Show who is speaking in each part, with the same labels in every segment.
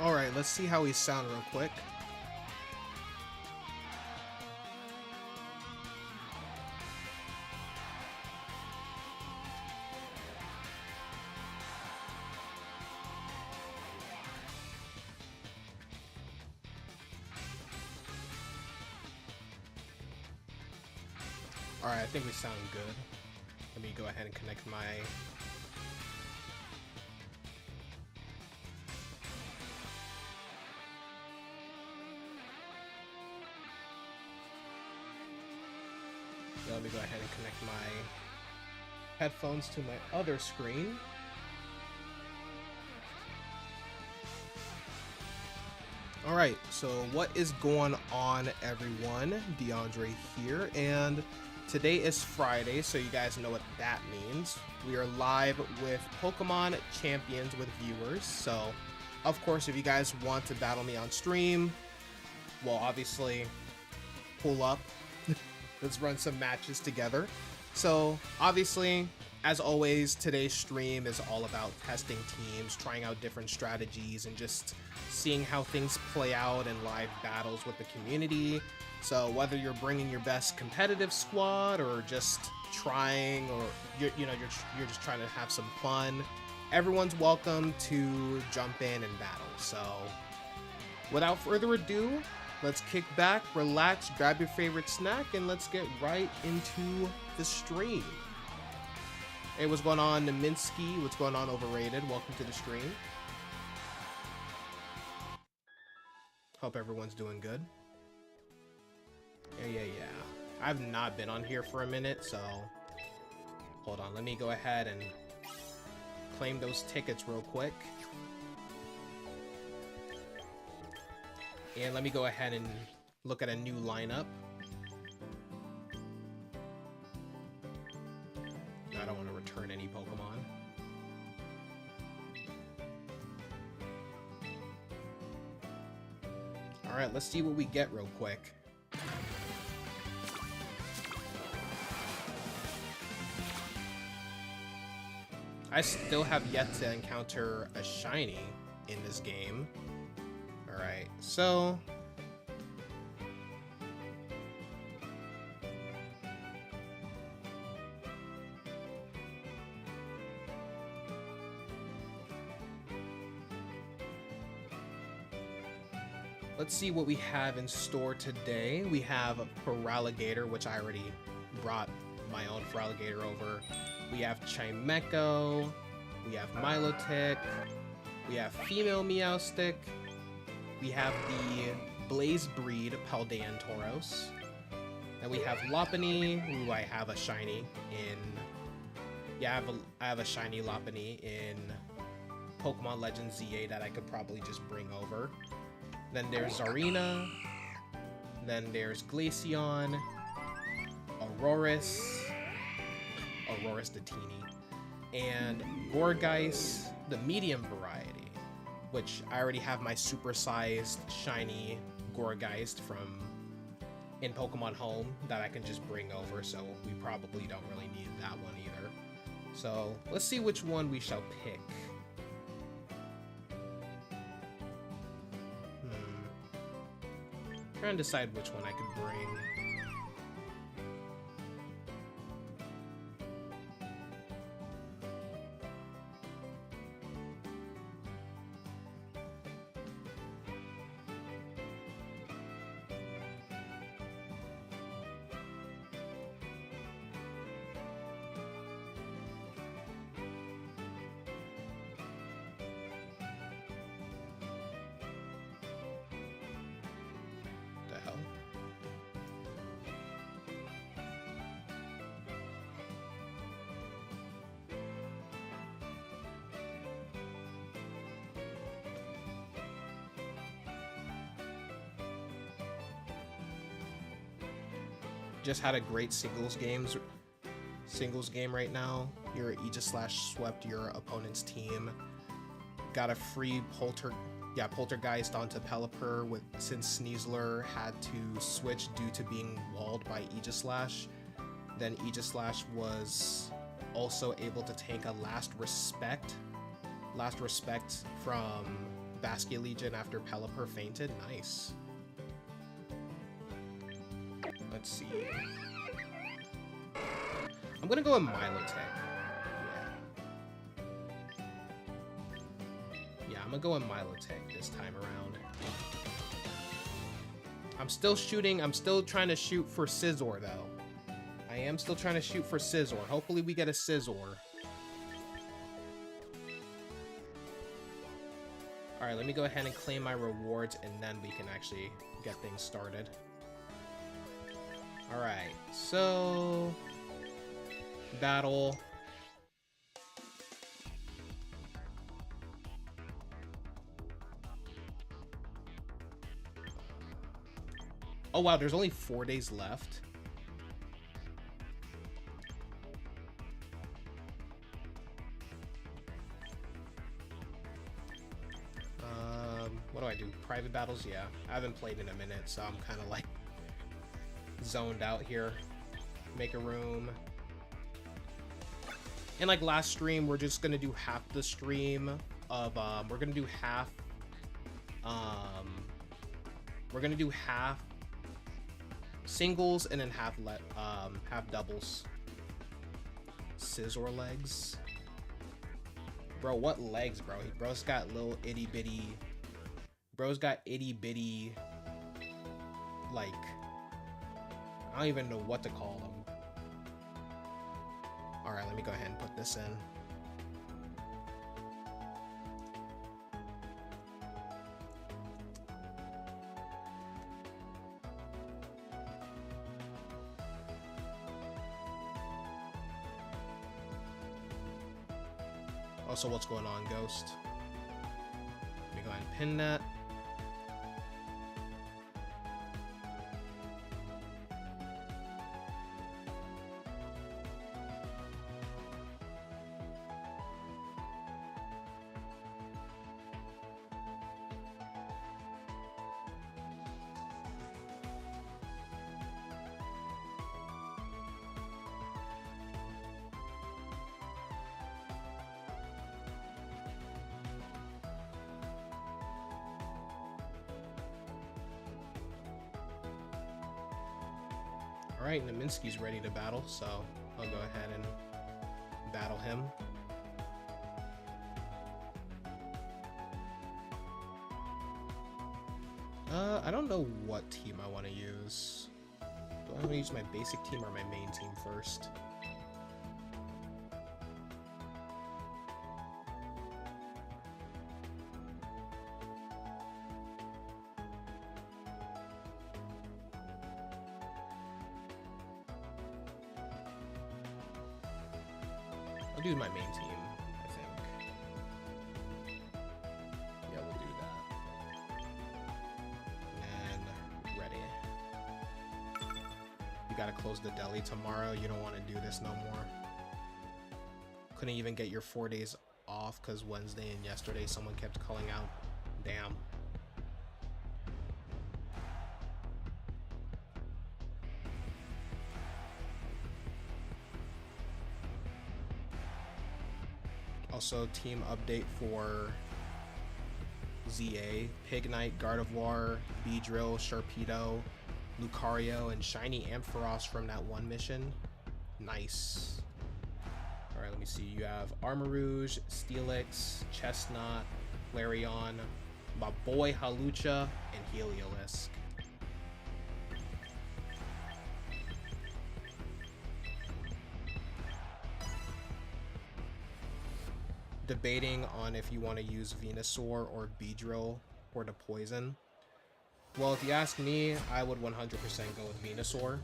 Speaker 1: Alright, let's see how we sound real quick. Alright, I think we sound good. Let me go ahead and connect my... Let me go ahead and connect my headphones to my other screen. Alright, so what is going on, everyone? DeAndre here, and today is Friday, so you guys know what that means. We are live with Pokémon Champions with viewers, so of course if you guys want to battle me on stream, well, obviously pull up. Let's run some matches together. So obviously, as always, today's stream is all about testing teams, trying out different strategies, and just seeing how things play out in live battles with the community. So whether you're bringing your best competitive squad or just trying, or you're just trying to have some fun, everyone's welcome to jump in and battle. So without further ado, let's kick back, relax, grab your favorite snack, and let's get right into the stream. Hey, what's going on, Naminsky? What's going on, Overrated? Welcome to the stream. Hope everyone's doing good. Yeah. I've not been on here for a minute, so hold on. Let me go ahead and claim those tickets real quick. And let me go ahead and look at a new lineup. I don't want to return any Pokemon. Alright, let's see what we get real quick. I still have yet to encounter a shiny in this game. Alright, so... let's see what we have in store today. We have a Feraligatr, which I already brought my own Feraligatr over. We have Chimecho. We have Milotic. We have female Meowstic. We have the Blaze Breed Paldean Tauros. Then we have Lopunny, who I have a shiny in... yeah, I have a shiny Lopunny in Pokemon Legends ZA that I could probably just bring over. Then there's Zarina. Then there's Glaceon. Aurorus Datini. And Gourgeist, the medium variety, which I already have my super-sized shiny Gourgeist from in Pokemon Home that I can just bring over, so we probably don't really need that one either. So let's see which one we shall pick. Trying to decide which one I could bring. Just had a great singles game right now. Your Aegislash swept your opponent's team. Got a free Poltergeist onto Pelipper since Sneasler had to switch due to being walled by Aegislash. Then Aegislash was also able to take a Last Respect from Basket Legion after Pelipper fainted. Nice. Let's see. I'm gonna go with Milotech. Yeah, I'm gonna go with Milotech this time around. I'm still trying to shoot for Scizor though. I am still trying to shoot for Scizor. Hopefully we get a Scizor. Alright, let me go ahead and claim my rewards and then we can actually get things started. Alright, so... battle. Oh wow, there's only 4 days left. What do I do? Private battles? Yeah. I haven't played in a minute, so I'm kind of like zoned out here. Make a room. And like last stream, we're just gonna do half the stream of we're gonna do half singles and then half doubles. Scizor legs. Bro, what legs, bro? Bro's got little itty bitty. Bro's got itty bitty, like, I don't even know what to call them. Alright, let me go ahead and put this in. Also, what's going on, Ghost? Let me go ahead and pin that. Alright, Naminsky's ready to battle, so I'll go ahead and battle him. I don't know what team I want to use. Do I want to use my basic team or my main team first? I'll do my main team, I think. Yeah, we'll do that. And ready. You gotta close the deli tomorrow. You don't want to do this no more. Couldn't even get your 4 days off because Wednesday and yesterday someone kept calling out. Damn. Also, team update for ZA, Pignite, Gardevoir, Beedrill, Sharpedo, Lucario, and Shiny Ampharos from that one mission. Nice. Alright, let me see. You have Armarouge, Steelix, Chestnut, Flareon, my boy Halucha, and Heliolisk. Debating on if you want to use Venusaur or Beedrill for the poison. Well, if you ask me, I would 100% go with Venusaur.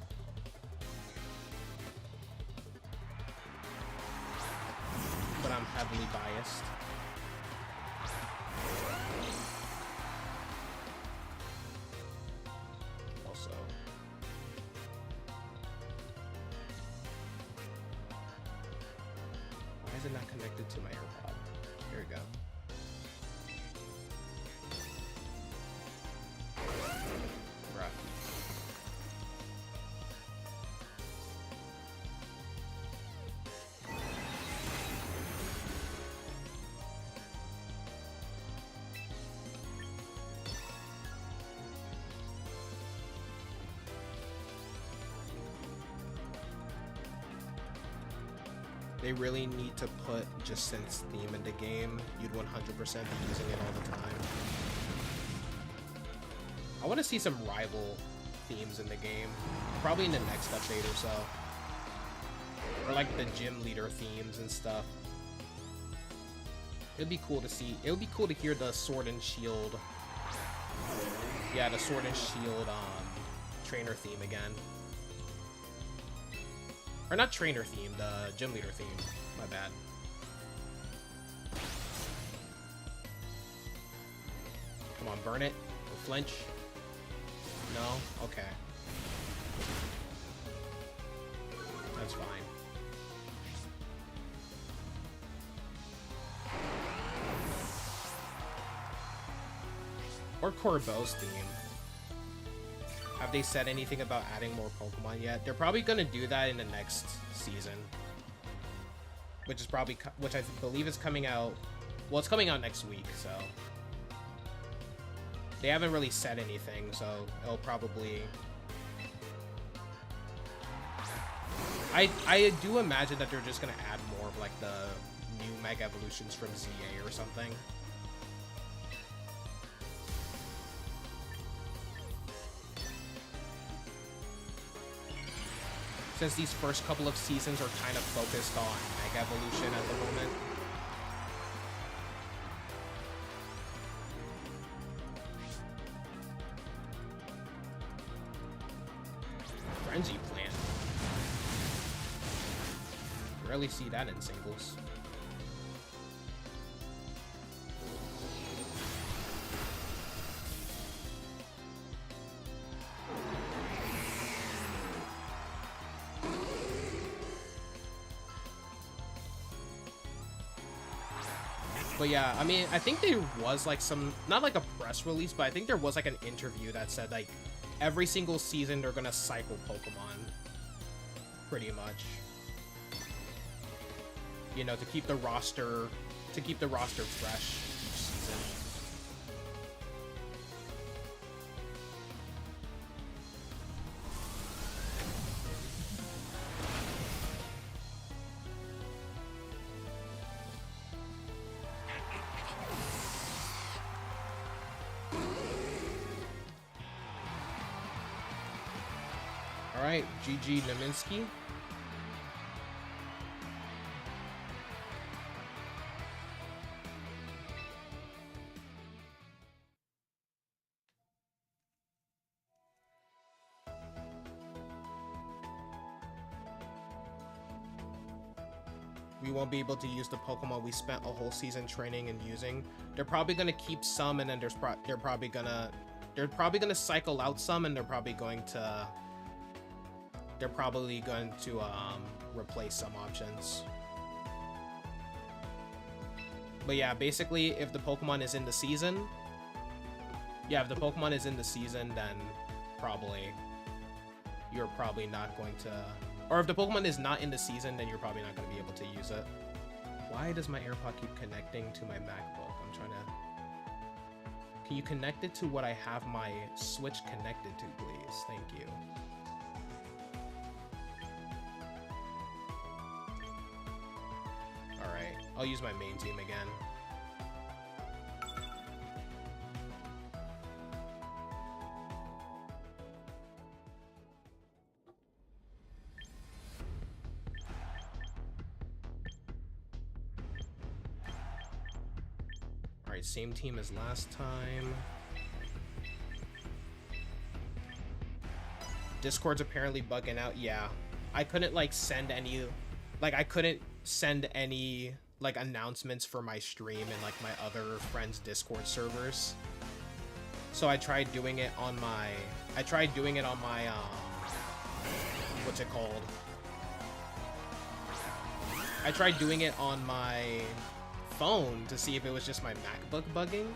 Speaker 1: But I'm heavily biased. Also, why is it not connected to my AirPod? Here we go. Bruh. They really need to put Jacint's theme in the game. You'd 100% be using it all the time. I want to see some rival themes in the game. Probably in the next update or so. Or like the gym leader themes and stuff. It'd be cool to see. It would be cool to hear the Sword and Shield. Yeah, the Sword and Shield trainer theme again. Or not trainer theme, the gym leader theme. My bad. Come on, burn it. Don't flinch. No? Okay. That's fine. Or Corbeau's theme. Have they said anything about adding more Pokemon yet? They're probably gonna do that in the next season, which I believe is coming out. Well, it's coming out next week, so they haven't really said anything. So it'll probably. I do imagine that they're just gonna add more of like the new Mega Evolutions from ZA or something. Since these first couple of seasons are kind of focused on Mega Evolution at the moment. Frenzy Plant. Rarely see that in singles. But yeah, I mean, I think there was like some, not like a press release, but I think there was like an interview that said like every single season they're gonna cycle Pokemon, pretty much. You know, to keep the roster fresh each season. Alright, GG Naminsky. We won't be able to use the Pokemon we spent a whole season training and using. They're probably gonna keep some, and then they're probably gonna cycle out some, and they're probably going to replace some options. But yeah, basically, if the Pokemon is in the season, then you're probably not going to. Or if the Pokemon is not in the season, then you're probably not going to be able to use it. Why does my AirPod keep connecting to my MacBook? I'm trying to. Can you connect it to what I have my Switch connected to, please? Thank you. Alright, I'll use my main team again. Alright, same team as last time. Discord's apparently bugging out. Yeah, I couldn't like send any, like announcements for my stream and like my other friends' Discord servers. So I tried doing it on my, what's it called? I tried doing it on my phone to see if it was just my MacBook bugging,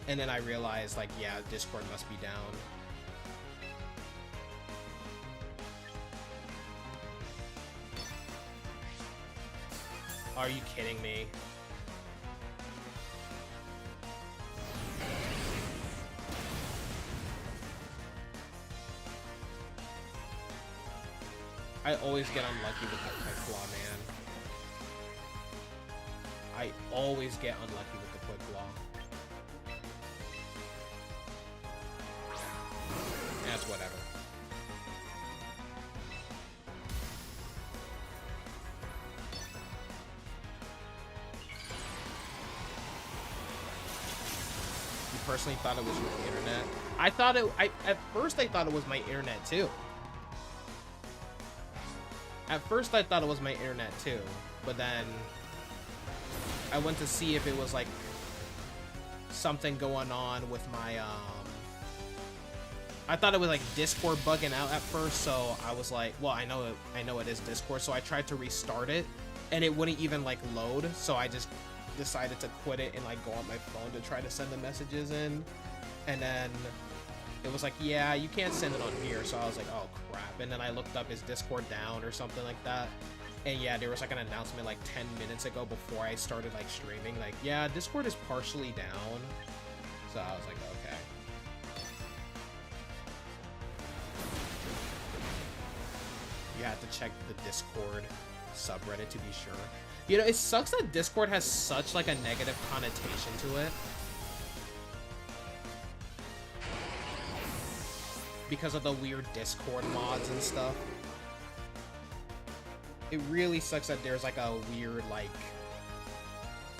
Speaker 1: and then I realized like, yeah, Discord must be down. Are you kidding me? I always get unlucky with that Claw, man. I always get unlucky with the quick block. That's whatever. You personally thought it was your internet? I thought it, at first I thought it was my internet too. At first I thought it was my internet too, but then I went to see if it was like something going on with my, I thought it was like Discord bugging out at first, so I was like, well, I know it is Discord, so I tried to restart it, and it wouldn't even like load, so I just decided to quit it and like go on my phone to try to send the messages in, and then it was like, yeah, you can't send it on here, so I was like, oh crap, and then I looked up, is Discord down or something like that, and yeah, there was like an announcement like 10 minutes ago before I started like streaming, like, yeah, Discord is partially down, so I was like, okay. You have to check the Discord subreddit to be sure. You know, it sucks that Discord has such like a negative connotation to it. Because of the weird Discord mods and stuff. It really sucks that there's like a weird like...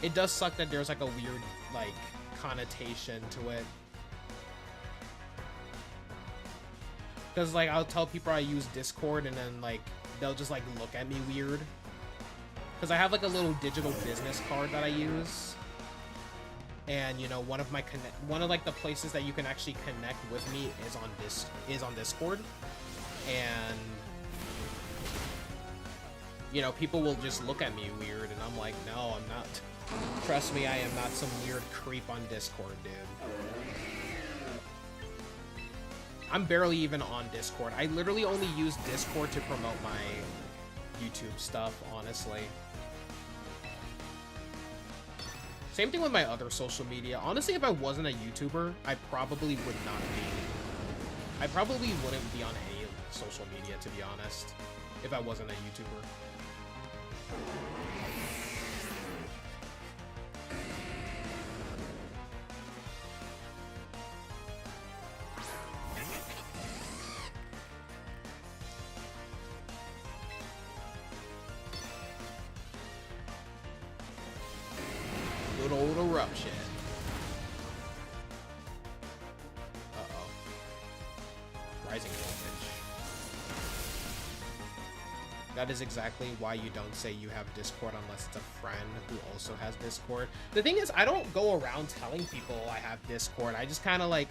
Speaker 1: It does suck that there's like a weird like connotation to it. Because, like, I'll tell people I use Discord, and then, like, they'll just, like, look at me weird. Because I have, like, a little digital business card that I use. And, you know, one of, like, the places that you can actually connect with me is on Discord. And, you know, people will just look at me weird, and I'm like, no, I'm not. Trust me, I am not some weird creep on Discord, dude. I'm barely even on Discord. I literally only use Discord to promote my YouTube stuff, honestly. Same thing with my other social media. Honestly, if I wasn't a YouTuber, I probably would not be. I probably wouldn't be on any social media, to be honest, if I wasn't a YouTuber. Good old eruption. Uh-oh. Rising voltage. That is exactly why you don't say you have Discord unless it's a friend who also has Discord. The thing is, I don't go around telling people I have Discord. I just kind of like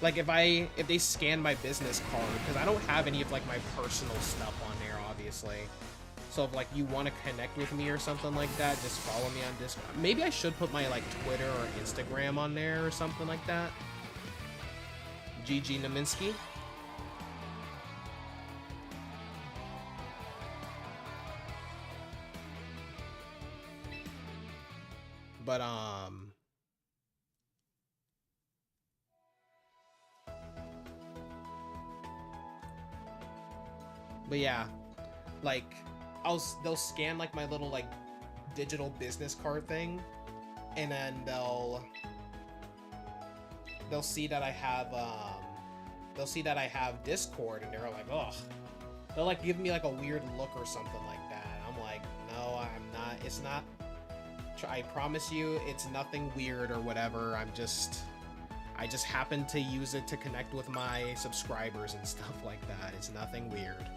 Speaker 1: if they scan my business card, because I don't have any of like my personal stuff on there, obviously. So if like you want to connect with me or something like that, just follow me on Discord. Maybe I should put my like Twitter or Instagram on there or something like that. GG Naminsky. But yeah, like they'll scan like my little like digital business card thing, and then they'll see that I have Discord, and they're like, ugh. They'll like give me like a weird look or something like that. I'm like, no, I'm not. It's not. I promise you, it's nothing weird or whatever. I just happen to use it to connect with my subscribers and stuff like that. It's nothing weird.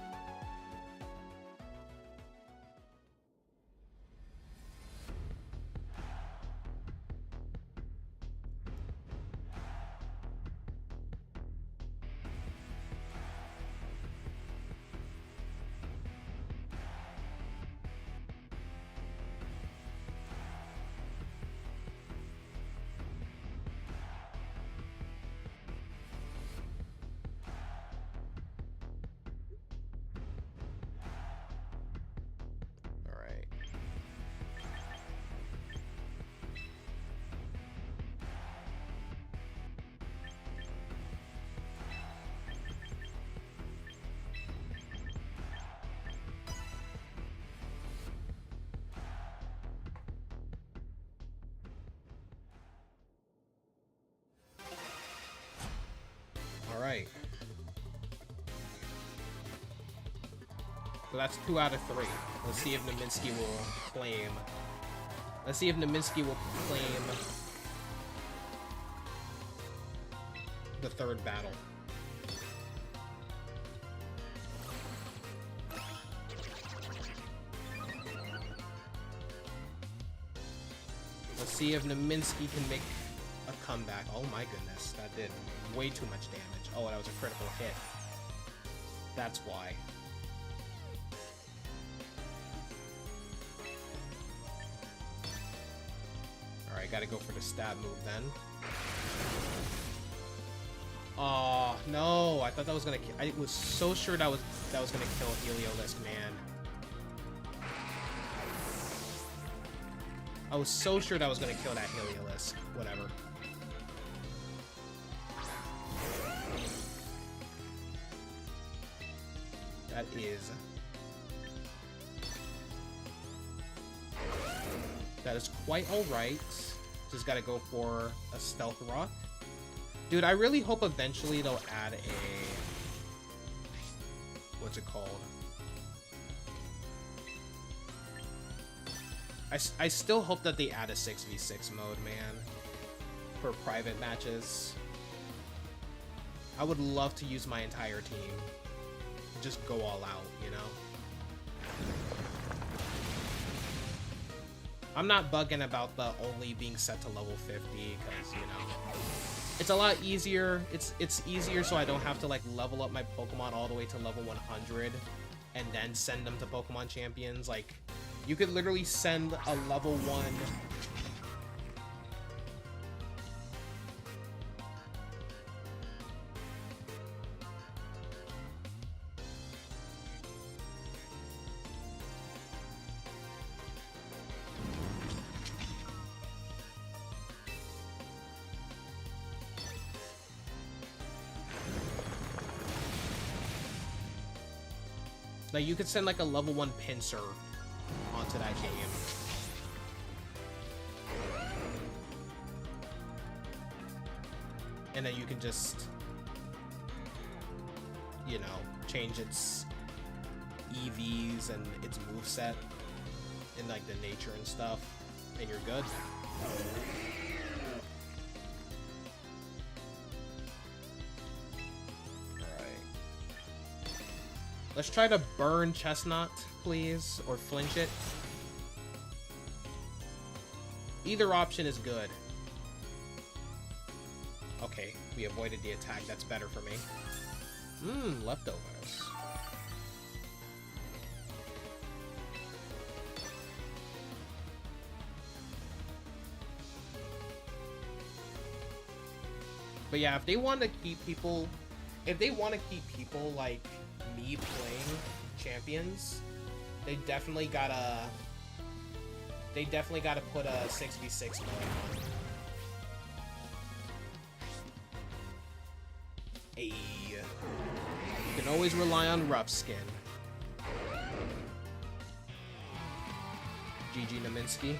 Speaker 1: So that's 2 out of 3. Let's see if Naminsky will claim. Let's see if Naminsky will claim the 3rd battle. Let's see if Naminsky can make a comeback. Oh my goodness, that did way too much damage. Oh, that was a critical hit. That's why. Alright, gotta go for the stab move then. Oh no, I thought that was gonna kill. I was so sure that was gonna kill Heliolisk, man. I was so sure that was gonna kill that Heliolisk. Whatever. That is quite alright. Just gotta go for a Stealth Rock. Dude, I really hope eventually they'll add a... What's it called? I still hope that they add a 6v6 mode, man. For private matches. I would love to use my entire team. Just go all out, you know? I'm not bugging about the only being set to level 50, because, you know, it's a lot easier. It's easier so I don't have to, like, level up my Pokemon all the way to level 100 and then send them to Pokemon Champions. Like, you could literally send a level 1... Like, you could send, like, a level 1 Pinsir onto that game. And then you can just, you know, change its EVs and its moveset and, like, the nature and stuff. And you're good. Let's try to burn Chestnut, please, or flinch it. Either option is good. Okay, we avoided the attack. That's better for me. Leftovers. But yeah, if they want to keep people, like me playing Champions, they definitely gotta put a 6v6 mode on. Hey, you can always rely on Rough Skin. GG Naminsky.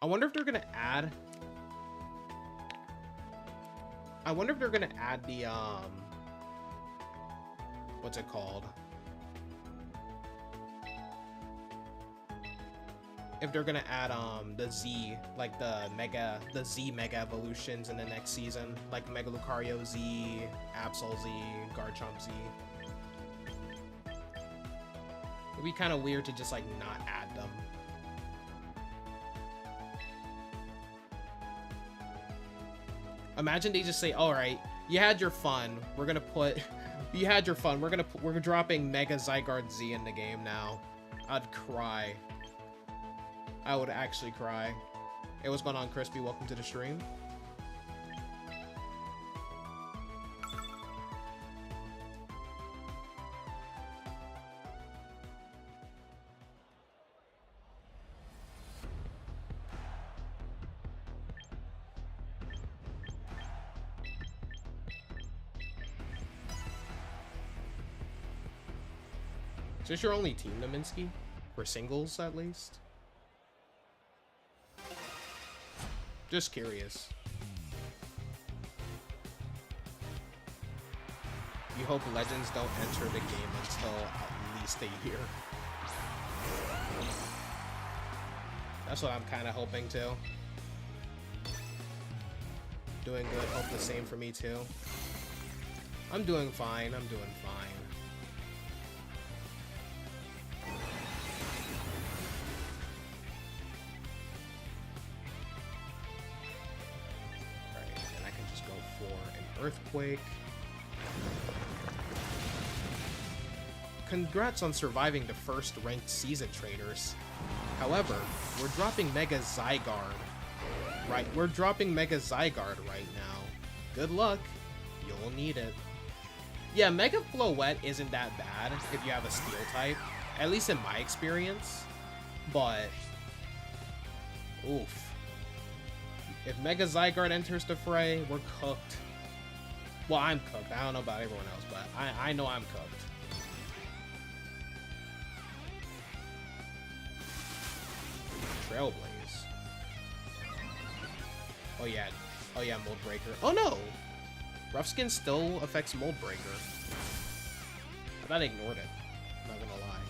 Speaker 1: I wonder if they're gonna add the what's it called? If they're gonna add the Z, like the Z Mega Evolutions in the next season, like Mega Lucario Z, Absol Z, Garchomp Z. It'd be kind of weird to just like not add them. Imagine they just say, all right, you had your fun. We're dropping Mega Zygarde Z in the game now. I'd cry. I would actually cry. Hey, what's going on, Crispy? Welcome to the stream. Is this your only team, Naminsky? For singles, at least. Just curious. You hope Legends don't enter the game until at least a year. That's what I'm kind of hoping to. Doing good. Hope the same for me too. I'm doing fine. I'm doing fine. Alright, and I can just go for an Earthquake. Congrats on surviving the first ranked season, traders. However, we're dropping Mega Zygarde. Right, we're dropping Mega Zygarde right now. Good luck. You'll need it. Yeah, Mega Floette isn't that bad if you have a Steel type. At least in my experience. But... oof. If Mega Zygarde enters the fray, we're cooked. Well, I'm cooked. I don't know about everyone else, but I know I'm cooked. Trailblaze. Oh yeah. Oh yeah, Mold Breaker. Oh no! Rough Skin still affects Mold Breaker. I thought I ignored it. Not gonna lie.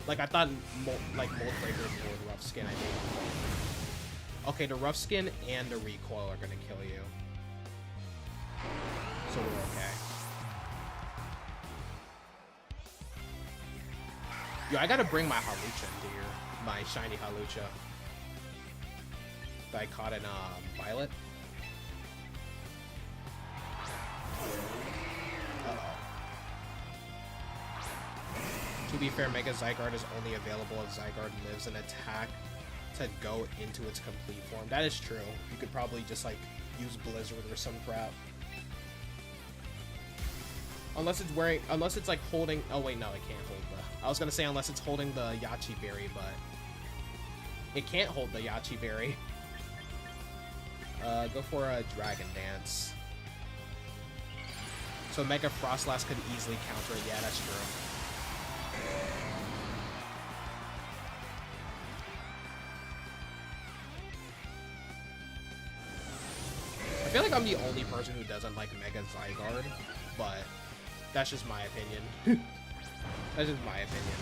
Speaker 1: Like I thought Mold Breaker ignored Rough Skin, I think. Okay, the Rough Skin and the Recoil are gonna kill you. So we're okay. Yo, I gotta bring my Hawlucha into here. My shiny Hawlucha. That I caught in Violet. Uh-oh. To be fair, Mega Zygarde is only available if Zygarde lives an attack to go into its complete form. That is true. You could probably just like use Blizzard or some crap. Unless it's like holding, oh wait, no, it can't hold the, I was gonna say unless it's holding the Yachi Berry, but it can't hold the Yachi Berry. Go for a Dragon Dance. So Mega Frostlass could easily counter it, yeah, that's true. I feel like I'm the only person who doesn't like Mega Zygarde, but that's just my opinion. That's just my opinion.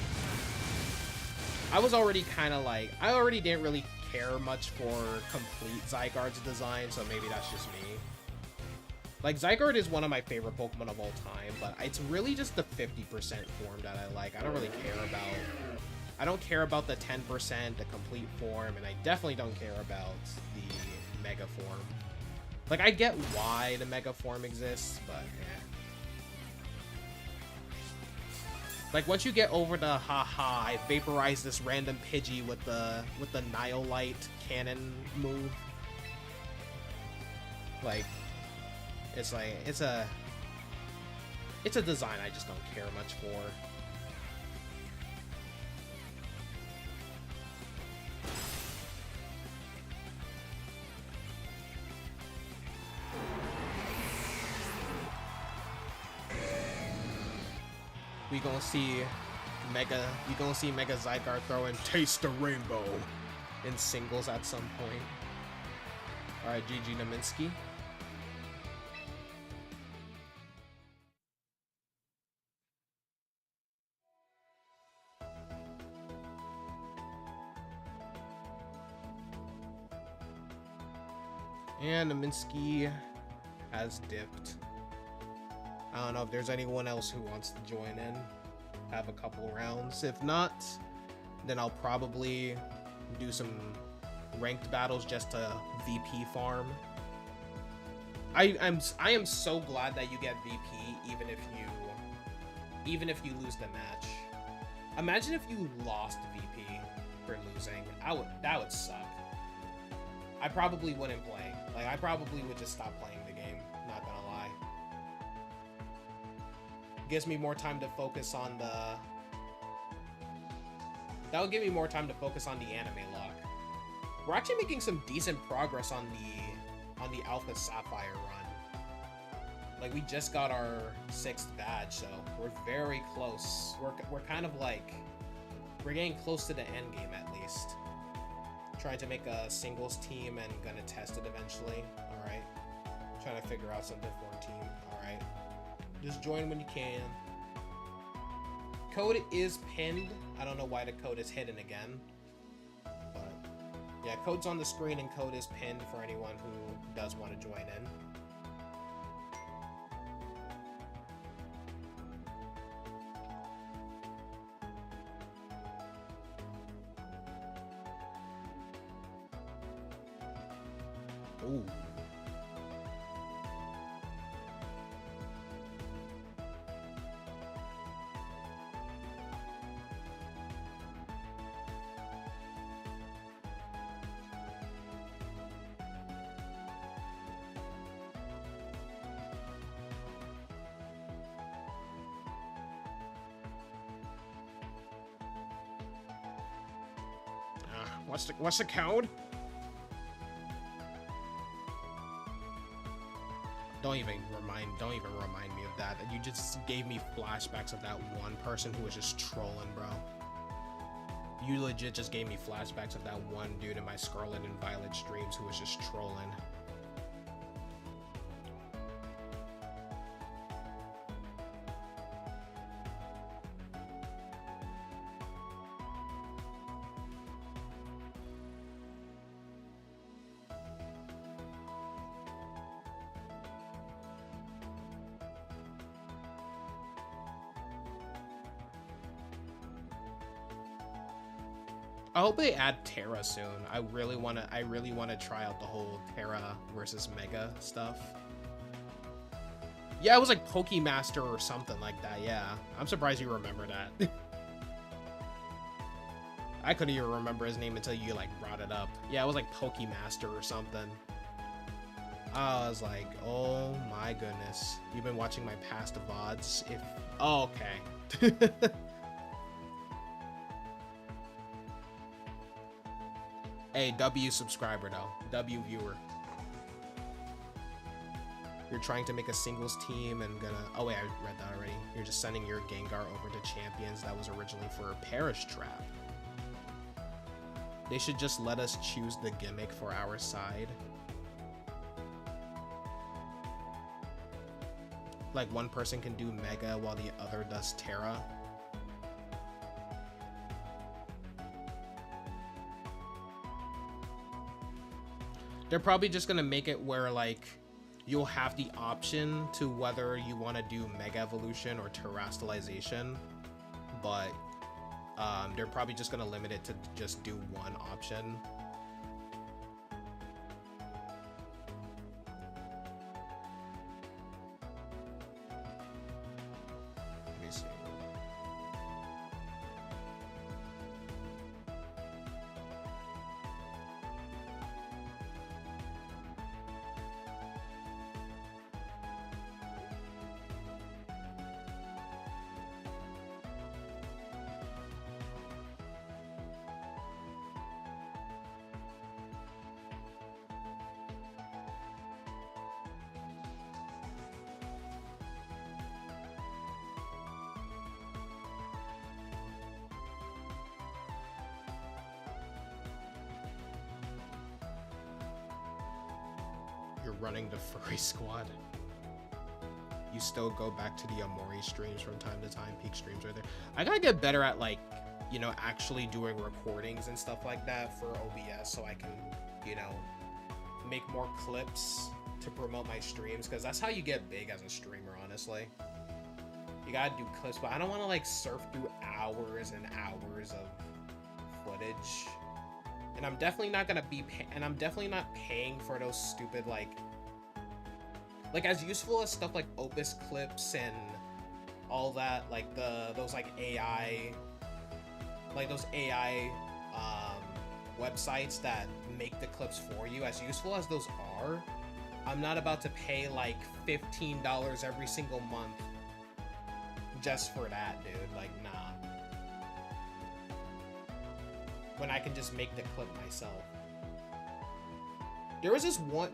Speaker 1: I was already kind of like, I already didn't really care much for complete Zygarde's design, so maybe that's just me. Like, Zygarde is one of my favorite Pokemon of all time, but it's really just the 50% form that I like. I don't really care about, I don't care about the 10%, the complete form, and I definitely don't care about the Mega form. Like, I get why the Mega form exists, but eh. Like, once you get over the haha, I vaporized this random Pidgey with the Nihilite cannon move. Like, it's a design I just don't care much for. You gonna see Mega Zygarde throw in Taste the Rainbow in singles at some point. Alright, GG Naminsky. And Naminsky has dipped. I don't know if there's anyone else who wants to join in, have a couple rounds. If not, then I'll probably do some ranked battles just to VP farm. I am so glad that you get VP even if you lose the match. Imagine if you lost VP for losing. That would suck. I probably wouldn't play. Like, I probably would just stop playing the game, not gonna lie. Gives me more time to focus on the... That would give me more time to focus on the anime lock. We're actually making some decent progress on the Alpha Sapphire run. Like, we just got our 6th badge, so we're very close. We're kind of like, we're getting close to the end game at least. Trying to make a singles team and gonna test it eventually. All right. Trying to figure out something for a team. All right. Just join when you can. Code is pinned. I don't know why the code is hidden again. But yeah, code's on the screen and code is pinned for anyone who does want to join in. Ooh. What's the code? Don't even remind me of that. You just gave me flashbacks of that one person who was just trolling, bro. You legit just gave me flashbacks of that one dude in my Scarlet and Violet streams who was just trolling. I hope they add Terra soon. I really wanna try out the whole Terra versus Mega stuff. Yeah, it was like Pokemaster or something like that, yeah. I'm surprised you remember that. I couldn't even remember his name until you like brought it up. Yeah, it was like Pokemaster or something. I was like, oh my goodness. You've been watching my past VODs? Oh, okay. Hey, W subscriber though. W viewer. You're trying to make a singles team and gonna... Oh wait, I read that already. You're just sending your Gengar over to Champions. That was originally for a Parish Trap. They should just let us choose the gimmick for our side. Like one person can do Mega while the other does Terra. They're probably just gonna make it where like you'll have the option to whether you want to do Mega Evolution or Terastallization, but they're probably just gonna limit it to just do one option. Let me see. You're running the furry squad. You still go back to the Amori streams from time to time. Peak streams right there. I gotta get better at like, you know, actually doing recordings and stuff like that for OBS so I can, you know, make more clips to promote my streams, because that's how you get big as a streamer, honestly. You gotta do clips, but I don't want to like surf through hours and hours of footage. And I'm definitely not gonna be I'm definitely not paying for those stupid like as useful as stuff like Opus clips and all that, like those AI websites that make the clips for you. As useful as those are, I'm not about to pay like $15 every single month just for that, dude. Like, nah. When I can just make the clip myself. There was this one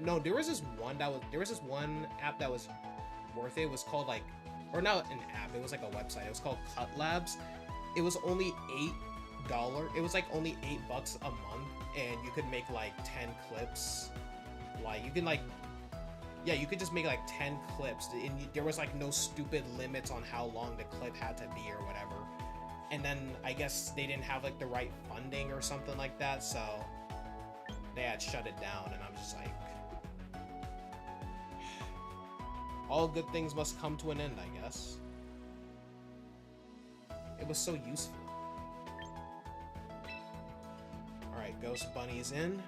Speaker 1: app that was worth it. It was called like, or not an app, it was like a website. It was called Cut Labs. It was only $8. It was like only $8 a month, and you could make like 10 clips. Like you can like, yeah, you could just make like 10 clips, and there was like no stupid limits on how long the clip had to be or whatever. And then I guess they didn't have like the right funding or something like that, so they had shut it down. And I'm just like, all good things must come to an end, I guess. It was so useful. Alright, Ghost Bunny's in.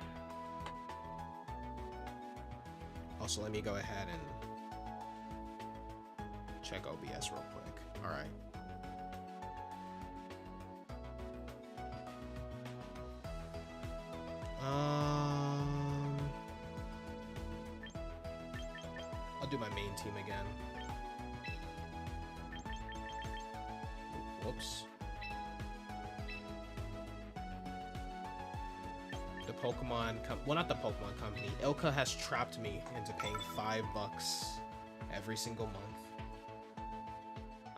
Speaker 1: Also, let me go ahead and check OBS real quick. Alright. I'll do my main team again. Whoops. The Pokemon well, not the Pokemon company. Ilka has trapped me into paying $5 every single month.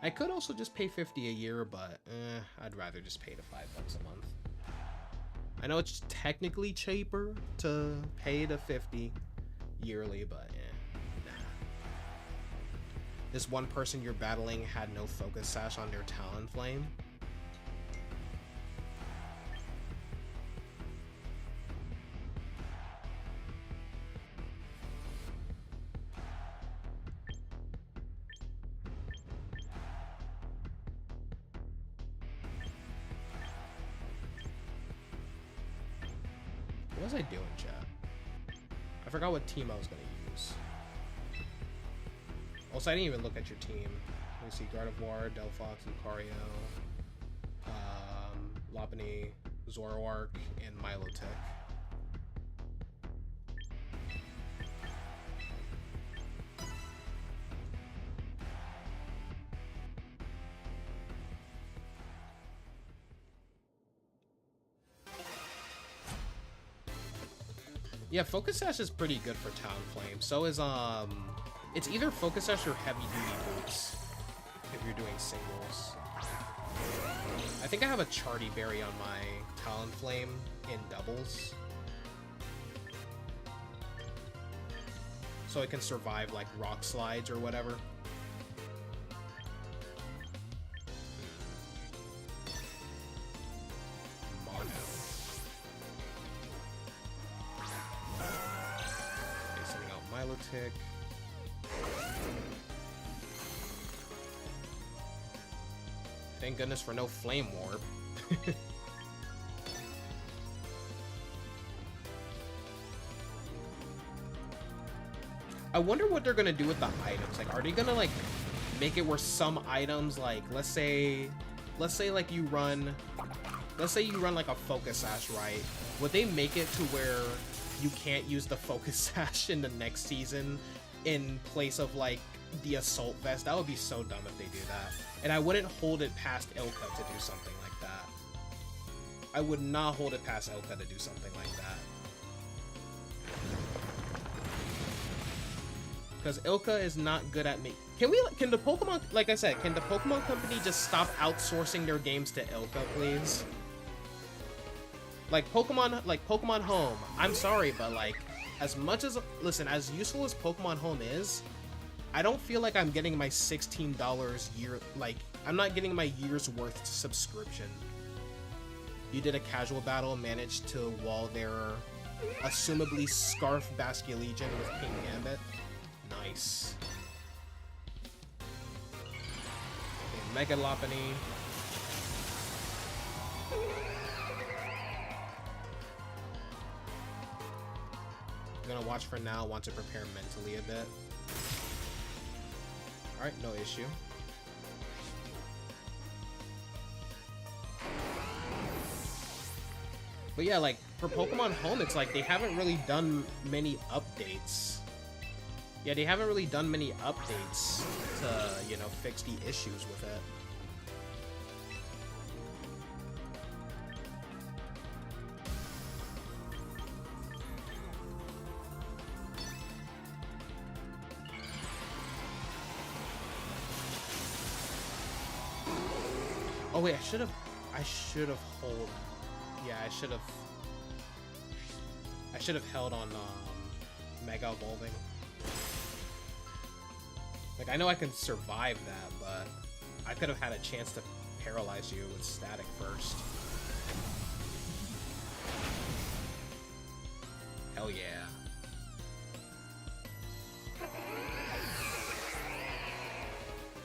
Speaker 1: I could also just pay $50 a year, but I'd rather just pay the $5 a month. I know it's technically cheaper to pay the $50 yearly, but nah. This one person you're battling had no Focus Sash on their Talonflame. What was I doing, chat? I forgot what team I was gonna use. Also, I didn't even look at your team. Let me see: Gardevoir, Delphox, Lucario, Lopunny, Zoroark, and Milotic. Yeah, Focus Sash is pretty good for Talonflame. So is it's either Focus Sash or Heavy Duty Boots if you're doing singles. I think I have a Charty Berry on my Talonflame in doubles, so it can survive like rock slides or whatever. Milotic. Thank goodness for no Flame Warp. I wonder what they're gonna do with the items. Like, are they gonna like make it where some items, like let's say like you run like a Focus Sash, right? Would they make it to where you can't use the Focus Sash in the next season in place of like the Assault Vest? That would be so dumb if they do that. And I wouldn't hold it past Ilka to do something like that. I would not hold it past Ilka to do something like that. Because Ilka is not good at me. Can the Pokemon, like I said, can the Pokemon Company just stop outsourcing their games to Ilka, please? Like Pokemon Home, I'm sorry, but like, as much as, listen, as useful as Pokemon Home is, I don't feel like I'm getting my $16 year, like, I'm not getting my year's worth subscription. You did a casual battle, managed to wall their assumably Scarf Basculegion with King Gambit. Nice. Okay, Mega Lopunny. I'm gonna watch for now, want to prepare mentally a bit. Alright, no issue. But yeah, like, for Pokemon Home, it's like they haven't really done many updates. Yeah, they haven't really done many updates to, you know, fix the issues with it. Oh wait, I should have hold. Yeah, I should have held on Mega Evolving. Like, I know I can survive that, but I could have had a chance to paralyze you with static first. Hell yeah.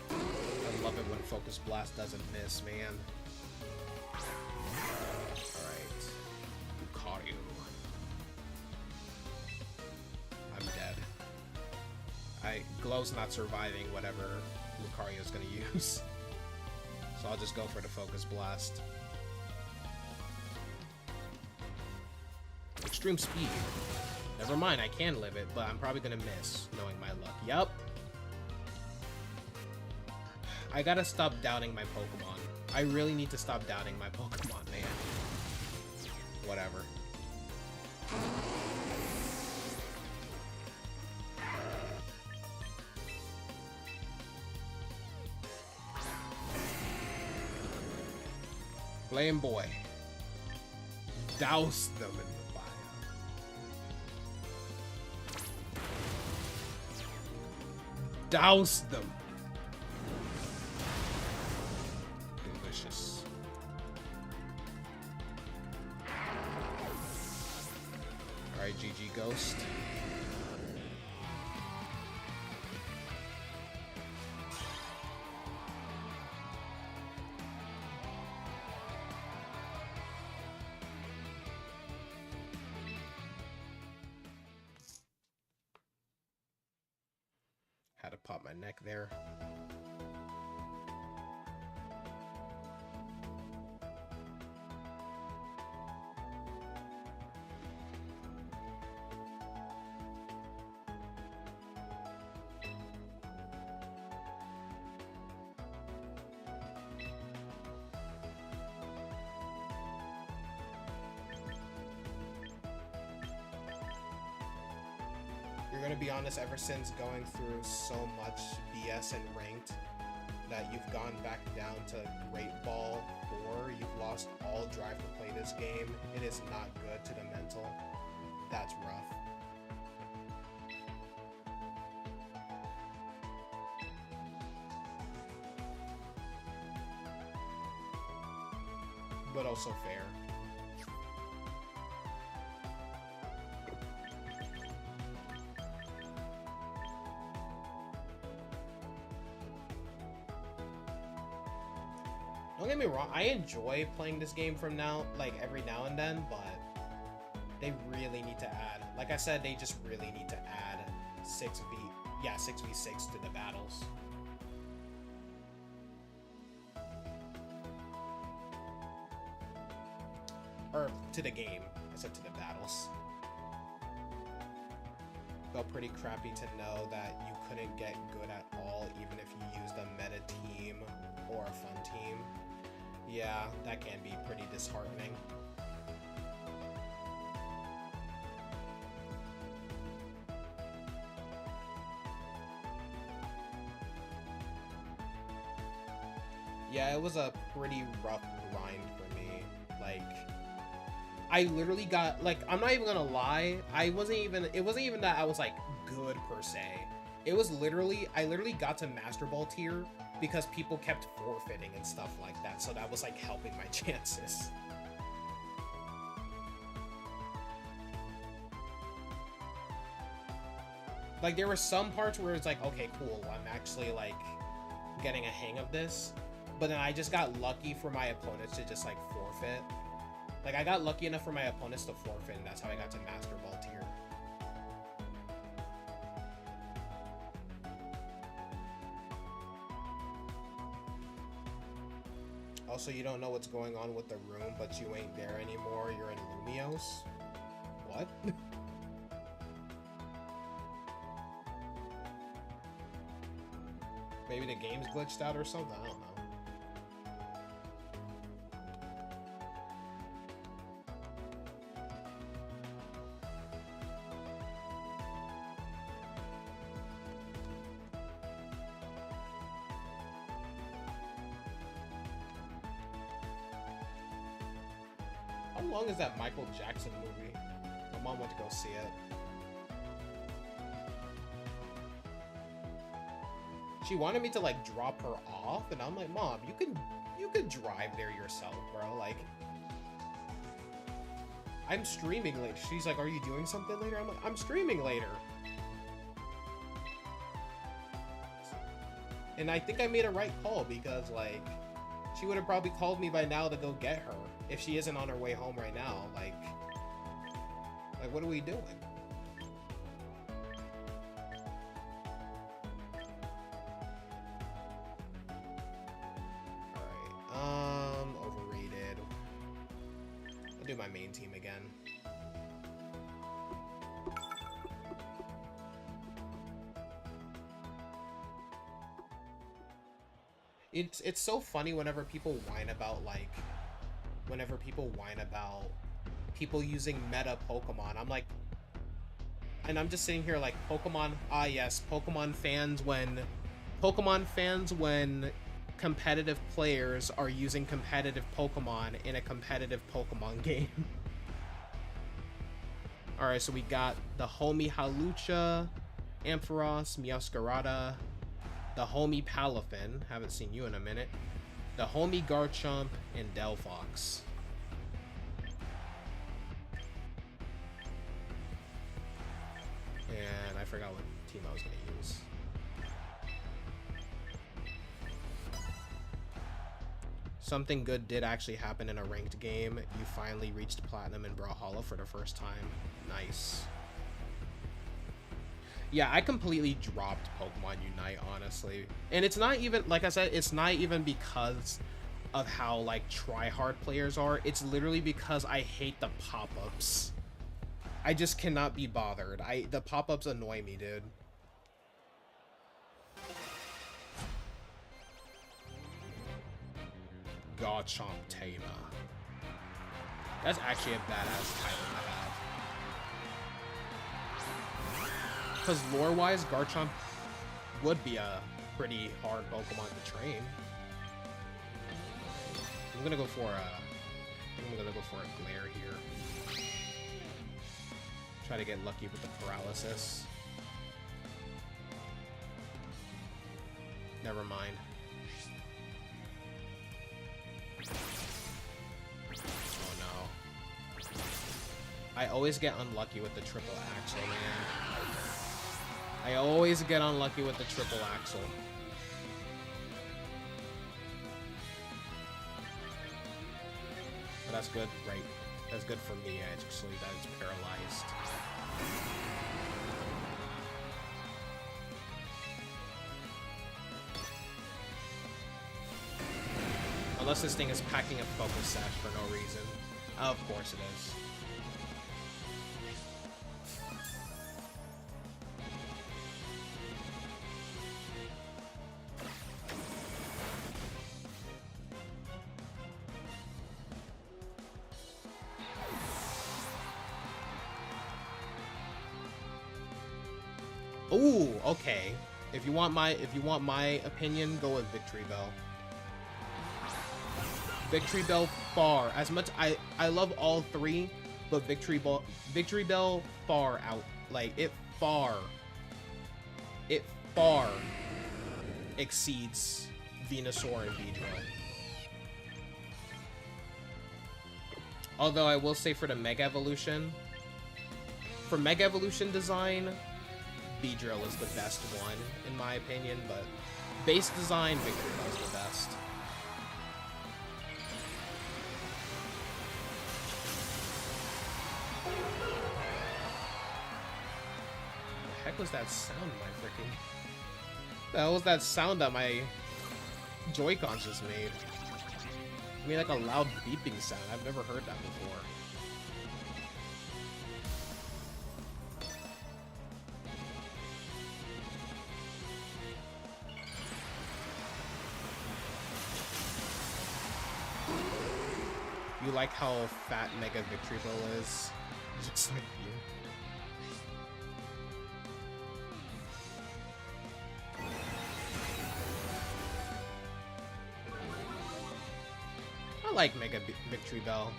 Speaker 1: I love it when Focus Blast doesn't miss, man. Alright. Lucario. I'm dead. Glow's not surviving whatever Lucario's gonna use. So I'll just go for the Focus Blast. Extreme Speed. Never mind, I can live it, but I'm probably gonna miss, knowing my luck. Yup. I gotta stop doubting my Pokemon. I really need to stop doubting my Pokemon, man. Whatever. Flame Boy. Douse them in the fire. Douse them. Delicious. Alright, GG Ghost. Had to pop my neck there. You're gonna be honest, ever since going through so much BS and ranked, that you've gone back down to Great Ball 4, you've lost all drive to play this game. It is not good to the mental. That's rough. But also fair. Don't get me wrong, I enjoy playing this game from now, like every now and then, but they really need to add, like I said, they just really need to add 6v6 to the battles. Or to the game, I said to the battles. Felt pretty crappy to know that you couldn't get good at all, even if you used a meta team or a fun team. Yeah, that can be pretty disheartening. Yeah, it was a pretty rough grind for me. Like, I literally got, like, I'm not even gonna lie, it wasn't even that I was like good per se. It was literally, I literally got to Master Ball tier because people kept forfeiting and stuff like that, so that was like helping my chances. Like, there were some parts where it's like, okay, cool, I'm actually like getting a hang of this, but then I just got lucky for my opponents to just like forfeit. Like, I got lucky enough for my opponents to forfeit, and that's how I got to Master Ball tier. Also, you don't know what's going on with the room, but you ain't there anymore. You're in Lumios? What? Maybe the game's glitched out or something? I don't know. long is that Michael Jackson movie? My mom went to go see it. She wanted me to like drop her off, and I'm like, Mom, you could drive there yourself, bro. Like, I'm streaming later. She's like, are you doing something later? I'm like, I'm streaming later. And I think I made a right call because like, she would have probably called me by now to go get her if she isn't on her way home right now. Like what are we doing? Overrated. I'll do my main team again. It's so funny whenever people whine about people using meta Pokemon. I'm like, and I'm just sitting here like, Pokemon, yes, Pokemon fans when competitive players are using competitive Pokemon in a competitive Pokemon game. Alright, so we got the homie Halucha, Ampharos, Meowscarada, the homie Palafin, haven't seen you in a minute, the homie Garchomp, and Delphox. And I forgot what team I was going to use. Something good did actually happen in a ranked game. You finally reached Platinum in Brawlhalla for the first time. Nice. Yeah, I completely dropped Pokemon Unite, honestly. And it's not even, like I said, it's not even because of how, like, try-hard players are. It's literally because I hate the pop-ups. I just cannot be bothered. The pop-ups annoy me, dude. Garchomp Tamer. That's actually a badass title to have. Because lore-wise, Garchomp would be a pretty hard Pokemon to train. I'm gonna go for a Glare here. Try to get lucky with the paralysis. Never mind. Oh no. I always get unlucky with the triple axle, man. I always get unlucky with the triple axle. But that's good, right? That's good for me, actually, that it's paralyzed. Unless this thing is packing a Focus Sash for no reason. Of course it is. Ooh, okay. If you want my opinion, go with Victory Bell. Victory Bell far. As much I love all three, but Victory Bell far out. Like it far exceeds Venusaur and Beedrill. Although I will say for the Mega Evolution, for Mega Evolution design, Beedrill is the best one in my opinion, but base design, Victory Bell is the best. The heck was that sound, my freaking... The hell was that sound that my Joy-Cons just made? It made like a loud beeping sound. I've never heard that before. You like how fat Mega Victory Bell is? Just like you. I like Mega Victory Bell.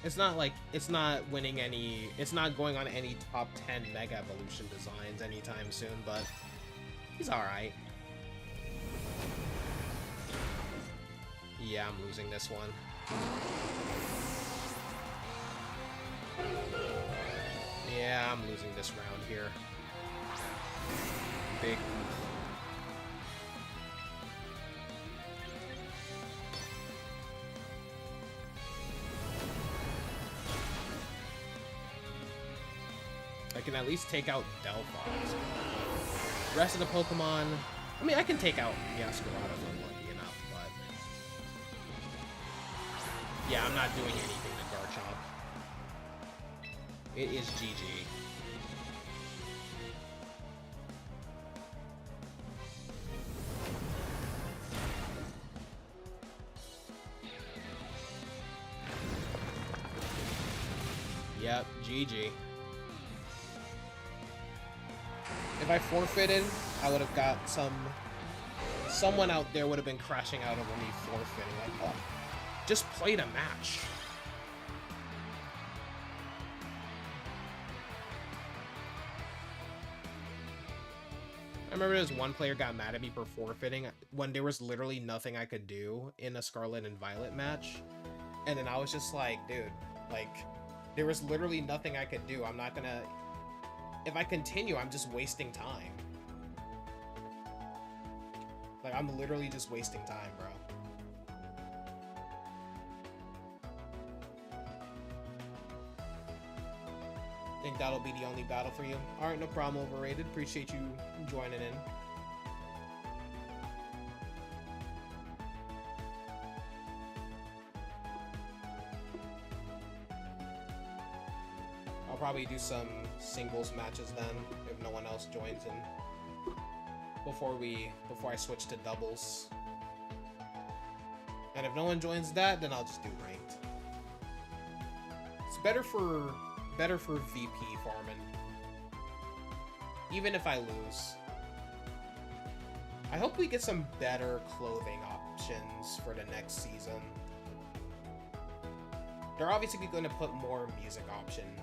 Speaker 1: It's not like, it's not winning any, it's not going on any top 10 Mega Evolution designs anytime soon, but he's alright. Yeah, I'm losing this one. Yeah, I'm losing this round here. Big. I can at least take out Delphos. Rest of the Pokemon, I mean, I can take out Yaskarada if I'm lucky enough, but yeah, I'm not doing anything to Garchomp. It is GG. Yep, GG. If I forfeited, I would have got someone out there would have been crashing out over me forfeiting. Like, oh, just played a match. I remember this one player got mad at me for forfeiting when there was literally nothing I could do in a Scarlet and Violet match. And then I was just like, dude, like, there was literally nothing I could do. I'm not gonna... If I continue, I'm just wasting time. Like, I'm literally just wasting time, bro. Think that'll be the only battle for you? Alright, no problem, Overrated. Appreciate you joining in. I'll probably do some singles matches then, if no one else joins in. Before I switch to doubles. And if no one joins that, then I'll just do ranked. It's better for VP farming. Even if I lose. I hope we get some better clothing options for the next season. They're obviously going to put more music options,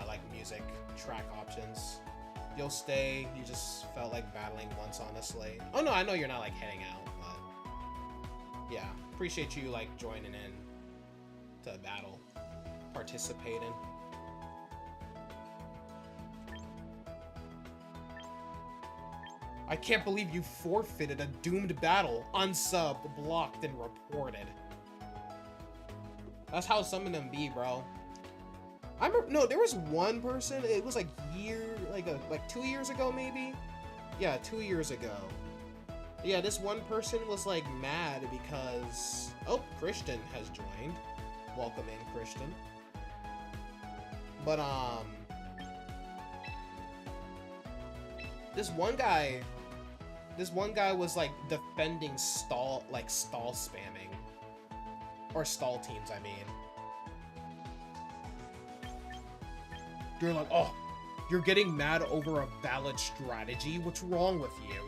Speaker 1: like music track options. You'll stay, you just felt like battling once, honestly. Oh no, I know you're not like heading out, but yeah, appreciate you like joining in to battle, participating. I can't believe you forfeited a doomed battle, unsubbed, blocked, and reported. That's how some of them be, bro. I remember, no, there was one person, it was like like 2 years ago, maybe? Yeah, 2 years ago. Yeah, this one person was like mad because, oh, Christian has joined. Welcome in, Christian. But, this one guy was like defending stall spamming. Or stall teams, I mean. You're like, oh, you're getting mad over a valid strategy? What's wrong with you?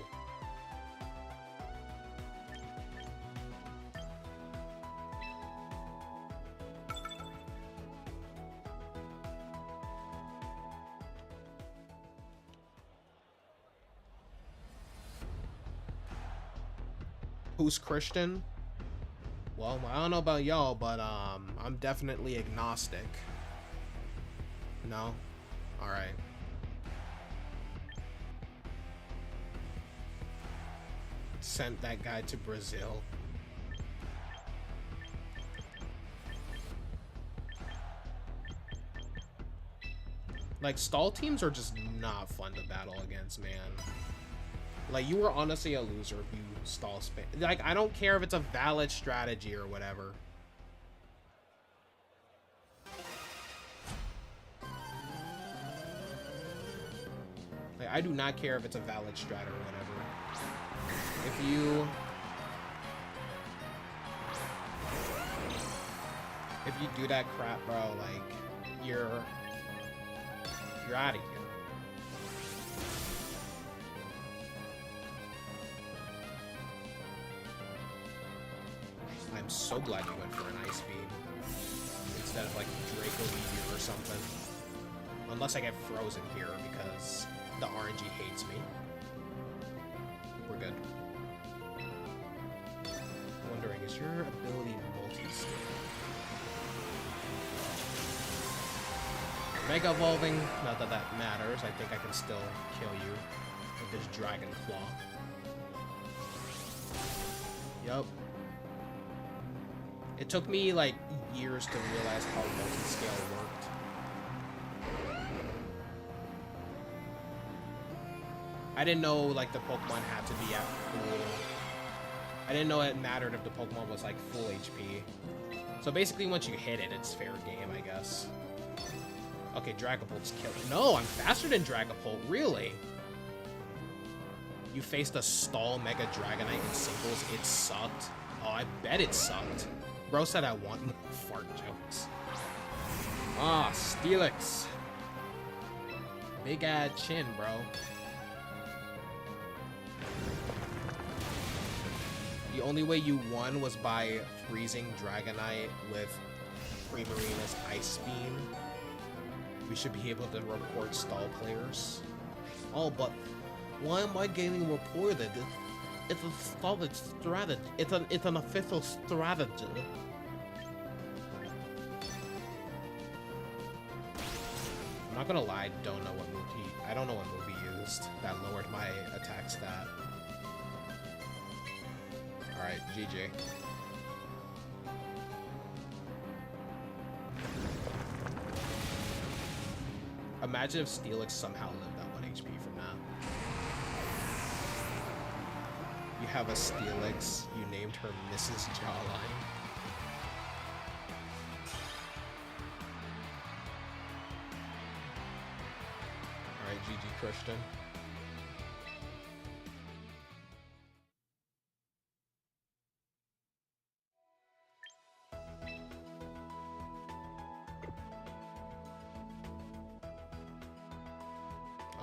Speaker 1: Who's Christian? Well, I don't know about y'all, but I'm definitely agnostic. No? Alright. Sent that guy to Brazil. Like, stall teams are just not fun to battle against, man. Like, you were honestly a loser if you stall spam. Like, I don't care if it's a valid strategy or whatever. Like, I do not care if it's a valid strat or whatever. If you do that crap, bro, like, you're out of here. I'm so glad you went for an ice beam. It's instead of like Draco Meteor or something. Unless I get frozen here because the RNG hates me. We're good. I'm wondering, is your ability multi-skill? Mega Evolving, not that that matters. I think I can still kill you with this Dragon Claw. Yup. It took me like years to realize how multi-scale worked. I didn't know like the Pokemon had to be at full. I didn't know it mattered if the Pokemon was like full HP. So basically once you hit it, it's fair game, I guess. Okay, Dragapult's killing. No, I'm faster than Dragapult, really? You faced a stall Mega Dragonite in singles, it sucked. Oh, I bet it sucked. Bro said I want fart jokes. Ah, Steelix. Big ass chin, bro. The only way you won was by freezing Dragonite with Primarina's Ice Beam. We should be able to report stall players. Oh, but why am I getting reported? It's a solid strategy. It's an official strategy. I'm not gonna lie, I don't know what move he used that lowered my attack stat. Alright, GG. Imagine if Steelix somehow lived at 1 HP from now. You have a Steelix, you named her Mrs. Jawline. Alright, GG Christian.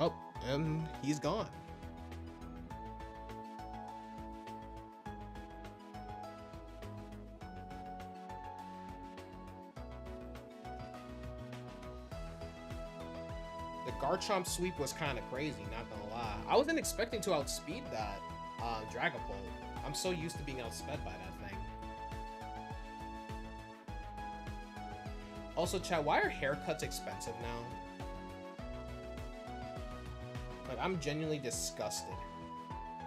Speaker 1: Oh, and he's gone. The Garchomp sweep was kind of crazy, not gonna lie. I wasn't expecting to outspeed that Dragapult. I'm so used to being outsped by that thing. Also, chat, why are haircuts expensive now? Like, I'm genuinely disgusted.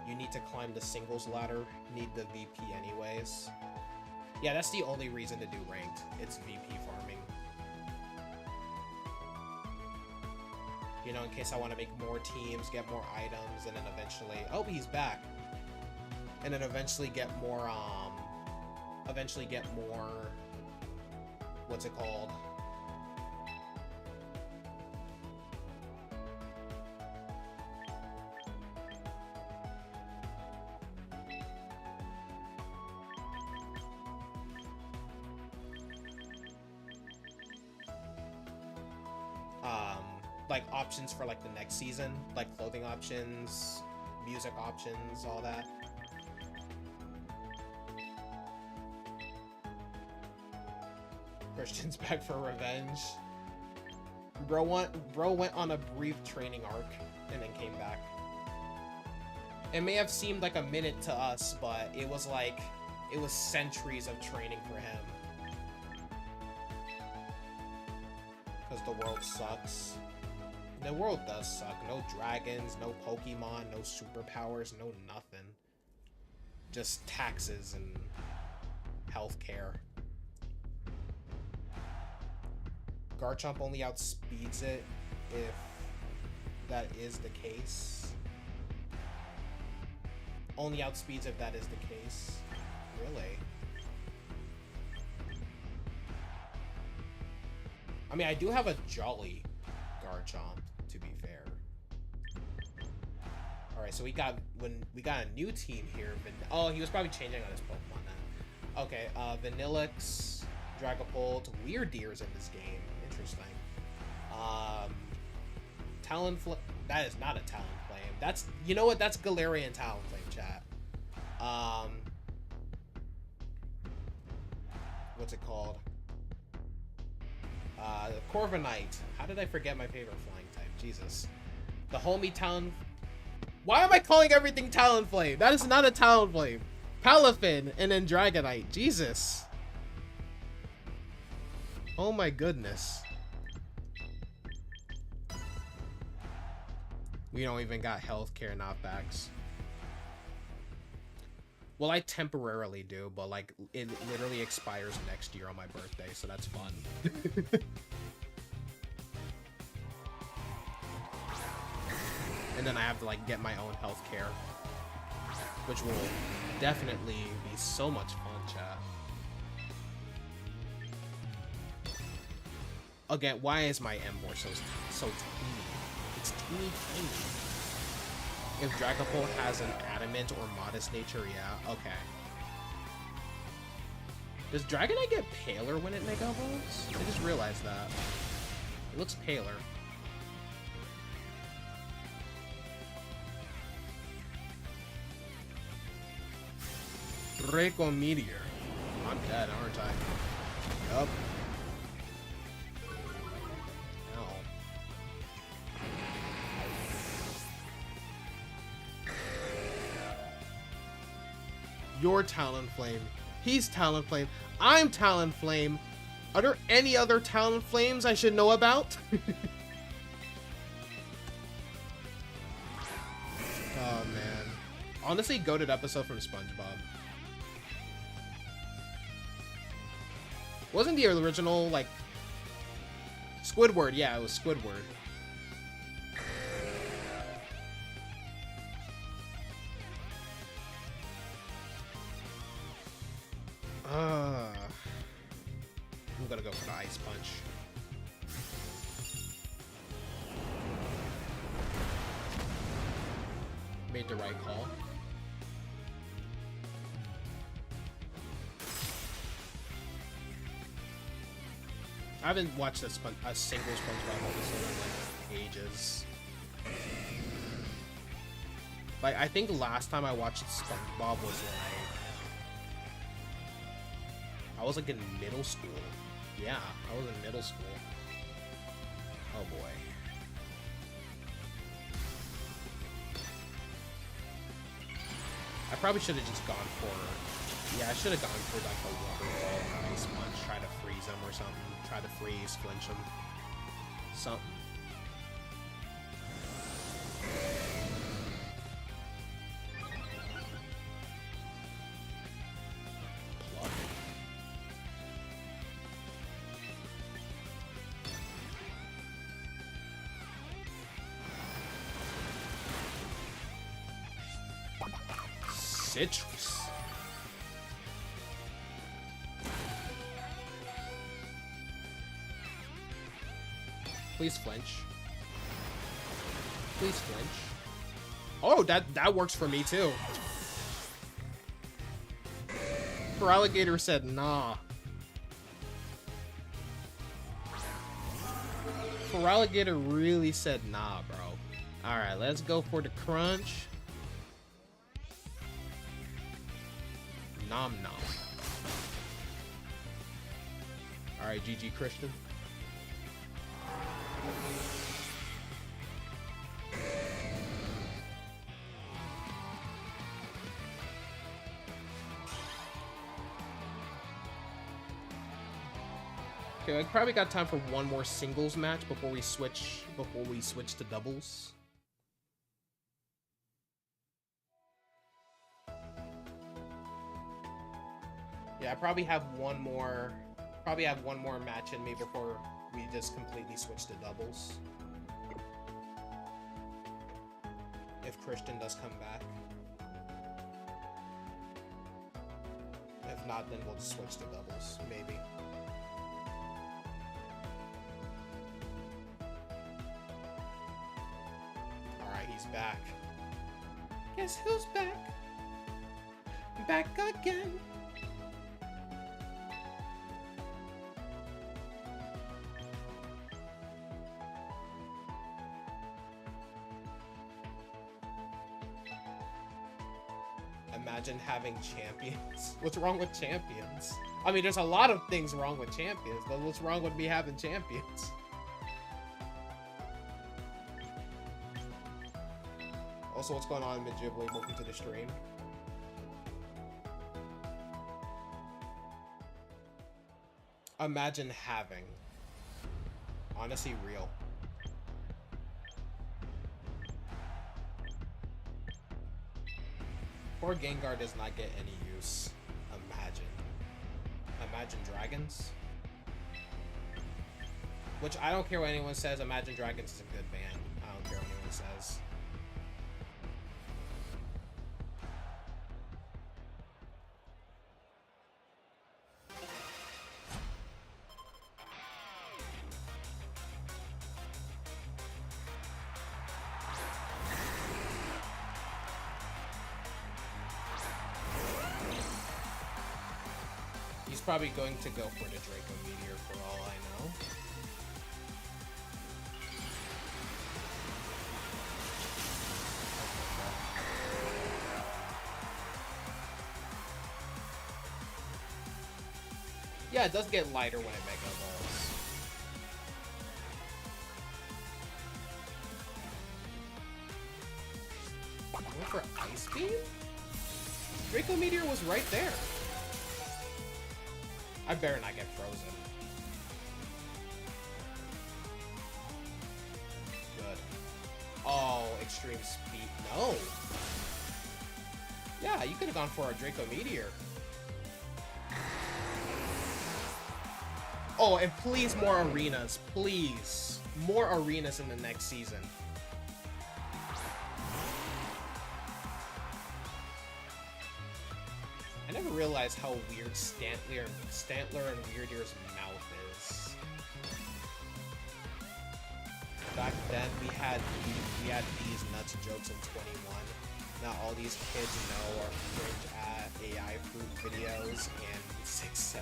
Speaker 1: You need to climb the singles ladder, need the VP anyways. Yeah, that's the only reason to do ranked. It's VP farming. You know, in case I want to make more teams, get more items, and then eventually... Oh, he's back. And then eventually get more, what's it called? Like options for like the next season, like clothing options, music options, all that. Christian's back for revenge. Bro went on a brief training arc and then came back. It may have seemed like a minute to us, but it was centuries of training for him. Because the world sucks. The world does suck. No dragons, no Pokemon, no superpowers, no nothing. Just taxes and healthcare. Garchomp only outspeeds it if that is the case. Only outspeeds if that is the case. Really? I mean, I do have a Jolly Garchomp, to be fair. Alright, so we got a new team here. Oh, he was probably changing on his Pokemon then. Okay, Vanillix, Dragapult, Weirdeer's in this game. Interesting. Talonflame. That is not a Talonflame. That's, you know what? That's Galarian Talonflame, chat. What's it called? Corviknight. How did I forget my favorite flying type? Jesus. The homie Talon... Why am I calling everything Talonflame? That is not a Talonflame. Palafin and then Dragonite. Jesus. Oh my goodness. We don't even got healthcare knockbacks. Well, I temporarily do, but like it literally expires next year on my birthday, so that's fun. And then I have to like get my own healthcare, which will definitely be so much fun, chat. Again, why is my Emboar so teeny? It's teeny tiny. If Dragapult has an adamant or modest nature, yeah, okay. Does Dragonite get paler when it Mega Evolves? I just realized that. It looks paler. Draco Meteor. I'm dead, aren't I? Yup. You're Talonflame. He's Talonflame. I'm Talonflame. Are there any other Talonflames I should know about? Oh, man. Honestly, goated episode from SpongeBob. Wasn't the original, like... Squidward, yeah, it was Squidward. I'm gonna go for the Ice Punch. Made the right call. I haven't watched a single SpongeBob episode in like ages. Like, I think last time I watched SpongeBob was like... I was like in middle school. Yeah, I was in middle school. Oh boy. I probably should have just gone for... Yeah, I should have gone for like a waterfall Ice Punch, try to freeze him or something. Try to freeze, flinch him. Something. Citrus. Please flinch. Please flinch. Oh, that works for me too. Feraligatr said nah. Feraligatr really said nah, bro. Alright, let's go for the crunch. Nom nom. Alright, GG Christian. Okay, I probably got time for one more singles match before we switch to doubles. Yeah, I probably have one more match in me before we just completely switch to doubles. If Christian does come back. If not, then we'll just switch to doubles, maybe. Alright, he's back. Guess who's back? Back again. Imagine having champions. What's wrong with champions? I mean, there's a lot of things wrong with champions, but what's wrong with me having champions? Also, what's going on, Midgibly? Welcome to the stream. Imagine having. Honestly, real. Poor Gengar does not get any use. Imagine. Imagine Dragons. Which I don't care what anyone says. Imagine Dragons is a good band. I don't care what anyone says. He's probably going to go for the Draco Meteor for all I know. Yeah, it does get lighter when it Mega Evolves. Going for Ice Beam? Draco Meteor was right there. I better not get frozen. Good. Oh, extreme speed. No. Yeah, you could have gone for a Draco Meteor. Oh, and please more arenas. Please. More arenas in the next season. I never realized how weird Stantler and Weirdeer's mouth is. Back then, we had these nuts jokes in 21. Now all these kids know are cringe at AI fruit videos and 6-7.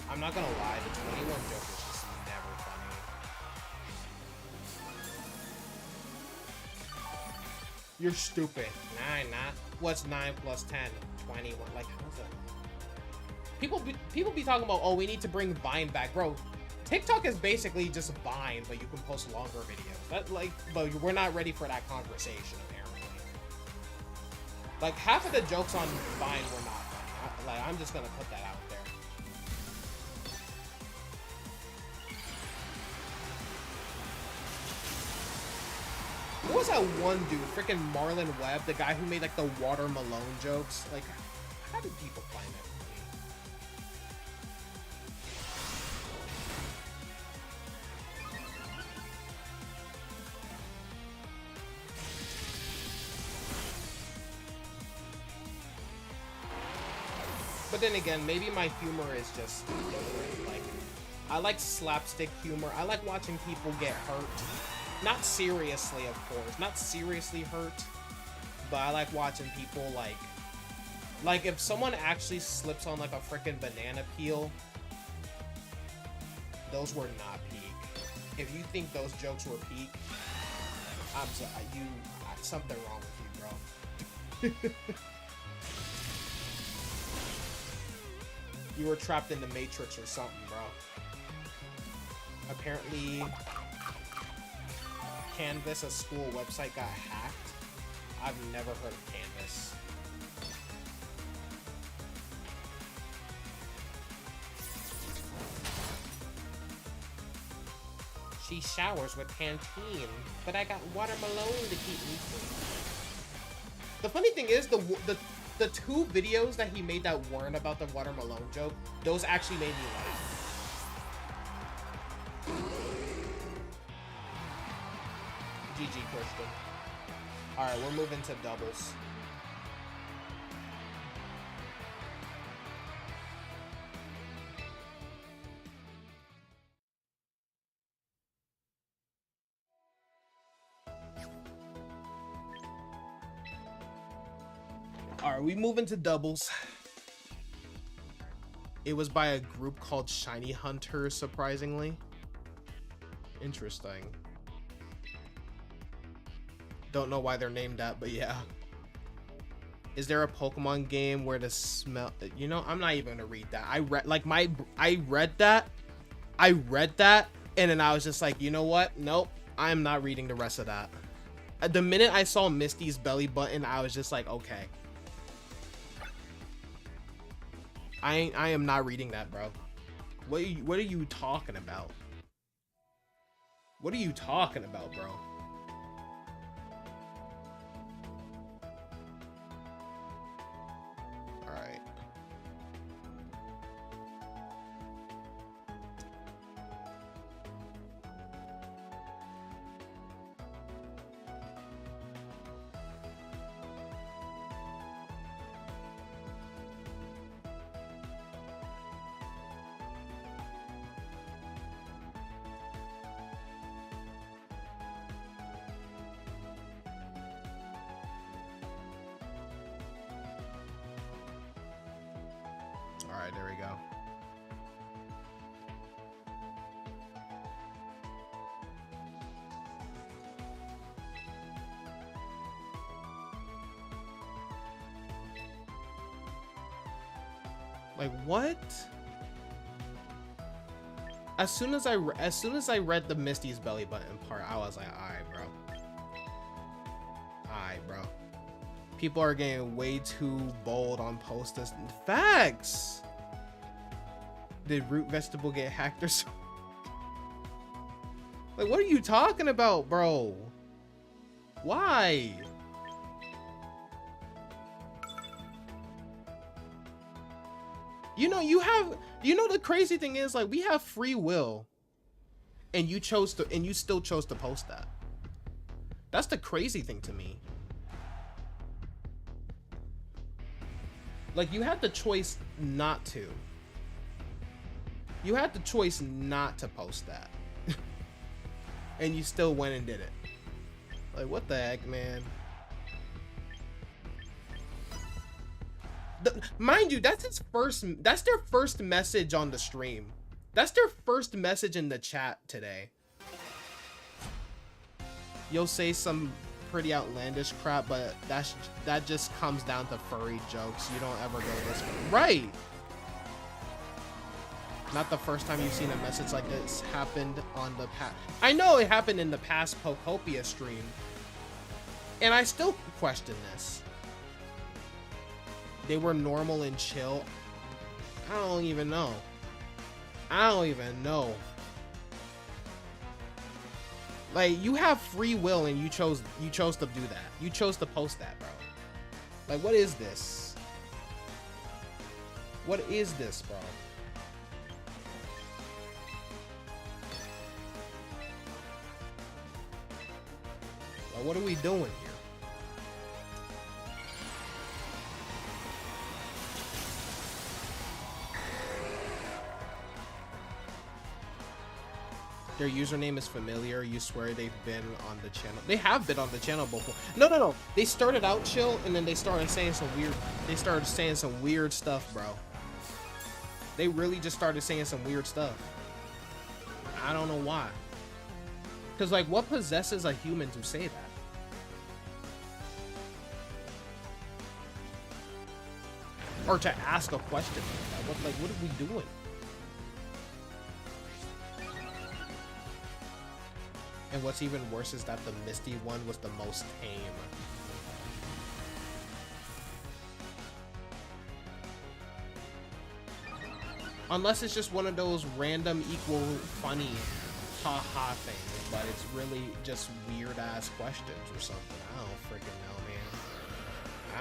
Speaker 1: I'm not gonna lie, the 21 joke is just never funny. You're stupid. 9, not. What's 9 plus 10? 21. Like, how's that? People be talking about, oh, we need to bring Vine back. Bro, TikTok is basically just Vine, but you can post longer videos. But we're not ready for that conversation, apparently. Like, half of the jokes on Vine were not funny. I'm just gonna put that out there. What was that one dude? Freaking Marlon Webb, the guy who made like the Water Malone jokes. Like, how did people find that funny? But then again, maybe my humor is just different. Like, I like slapstick humor. I like watching people get hurt. Not seriously, of course. Not seriously hurt. But I like watching people, like if someone actually slips on, like, a freaking banana peel, those were not peak. If you think those jokes were peak, I'm sorry. Something wrong with you, bro. You were trapped in the Matrix or something, bro. Apparently, Canvas, a school website, got hacked. I've never heard of Canvas. She showers with Pantene, but I got Water Malone to keep me clean. The funny thing is, the two videos that he made that weren't about the Water Malone joke, those actually made me laugh. GG, Christian. Alright, we're moving to doubles. Alright, we move into doubles. It was by a group called Shiny Hunter, surprisingly. Interesting. Don't know why they're named that, but yeah. Is there a Pokemon game where the smell? You know, I'm not even gonna read that. I read that, and then I was just like, you know what? Nope, I'm not reading the rest of that. The minute I saw Misty's belly button, I was just like, okay, I am not reading that, bro. What are you talking about? What are you talking about, bro? All right, there we go. Like what? As soon as I read the Misty's belly button part, I was like, all right, bro. All right, bro. People are getting way too bold on posters. Facts. Did root vegetable get hacked or something? Like, what are you talking about, bro? Why? You know, the crazy thing is, like, we have free will, and you still chose to post that. That's the crazy thing to me. Like, you had the choice not to. You had the choice not to post that. And you still went and did it. Like, what the heck, man? Mind you, that's their first message on the stream. That's their first message in the chat today. You'll say some pretty outlandish crap, but that just comes down to furry jokes. You don't ever go this way. Right. Not the first time you've seen a message like this happened on the past. I know it happened in the past Pokopia stream, and I still question this. They were normal and chill. I don't even know. Like, you have free will, and you chose to do that. You chose to post that, bro. Like, what is this? What is this, bro? Like, what are we doing here? Their username is familiar. You swear they've been on the channel. They have been on the channel before. No. They started out chill, and then they started saying some weird stuff, bro. They really just started saying some weird stuff. I don't know why. Because, like, what possesses a human to say that? Or to ask a question like that? What are we doing? And what's even worse is that the Misty one was the most tame. Unless it's just one of those random equal funny haha things, but it's really just weird ass questions or something. I don't freaking know, man.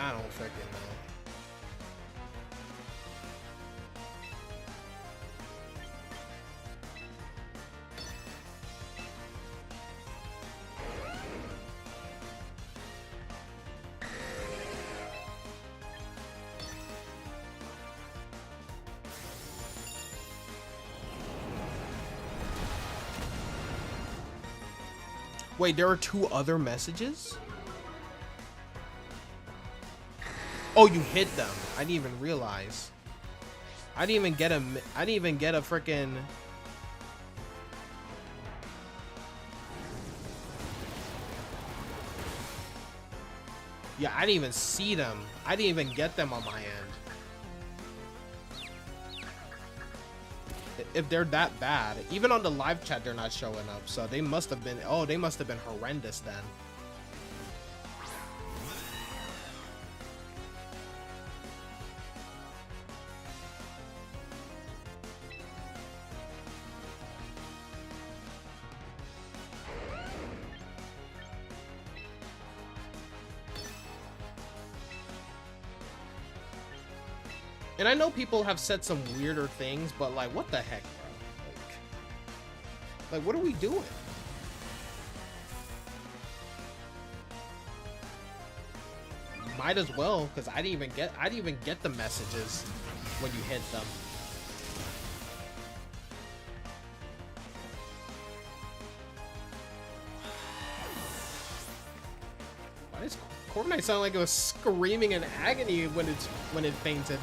Speaker 1: I don't freaking know. Wait, there are 2 other messages? Oh, you hit them. I didn't even realize. I didn't even get a freaking... Yeah, I didn't even see them. I didn't even get them on my end. If they're that bad, even on the live chat, they're not showing up. So they must have been, oh, they must have been horrendous then. And I know people have said some weirder things, but like, what the heck, bro? Like what are we doing? Might as well, because I didn't even get the messages when you hit them. Why does Corviknight sound like it was screaming in agony when it fainted?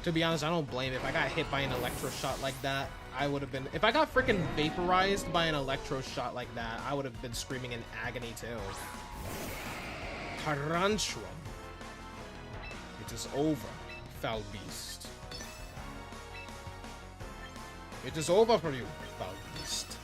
Speaker 1: To be honest, I don't blame it. If I got hit by an electro shot like that, I would have been... If I got freaking vaporized by an electro shot like that, I would have been screaming in agony too. Tarantrum. It is over, foul beast. It is over for you, foul beast.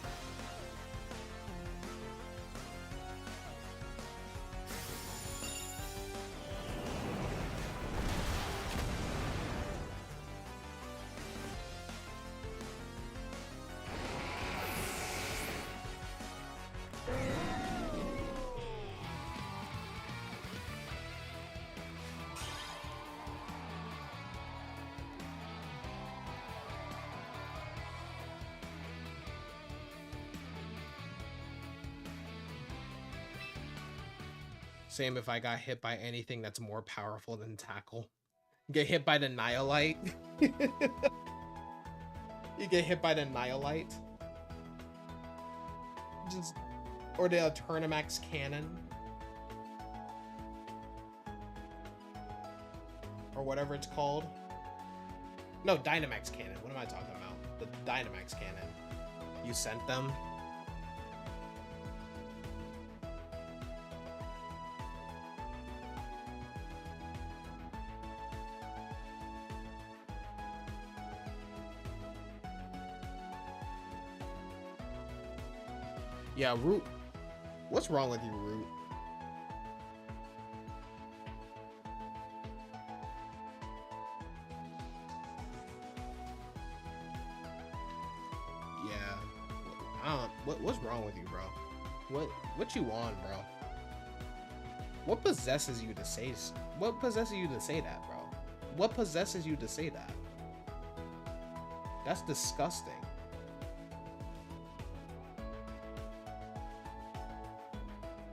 Speaker 1: Same if I got hit by anything that's more powerful than Tackle. Get hit by the Nihilite. You get hit by the Nihilite. Just... Or the Turnamax Cannon. Or whatever it's called. No, Dynamax Cannon. What am I talking about? The Dynamax Cannon. You sent them? Yeah, Root. What's wrong with you, Root? Yeah. What's wrong with you, bro? What you on, bro? What possesses you to say? What possesses you to say that, bro? What possesses you to say that? That's disgusting.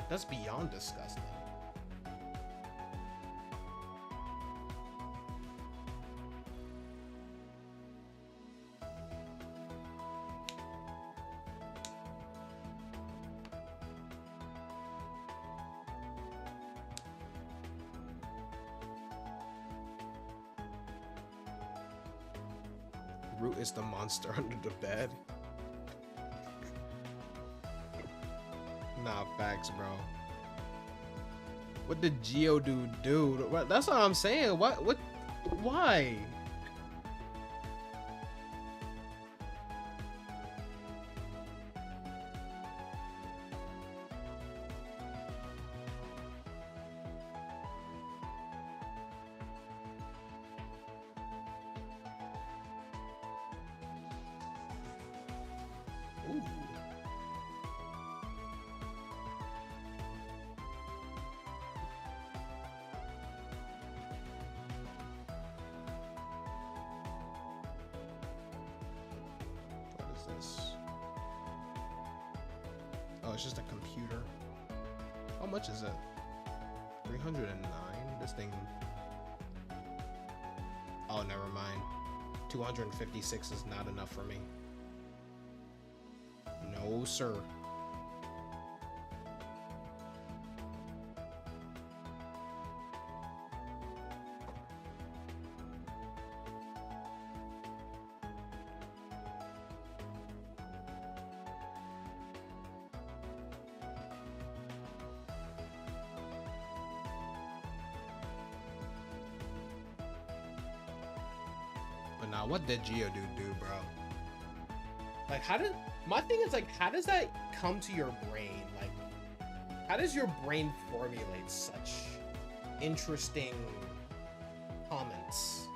Speaker 1: That's beyond disgusting. Root is the monster under the bed. Nah, facts, bro. What did Geodude do? That's what I'm saying. What? Why? Ooh. Oh, it's just a computer. How much is it? 309? This thing... Oh, never mind. 256 is not enough for me. No, sir. Nah, what did Geodude do, bro? Like, my thing is, like, how does that come to your brain? Like, how does your brain formulate such interesting comments?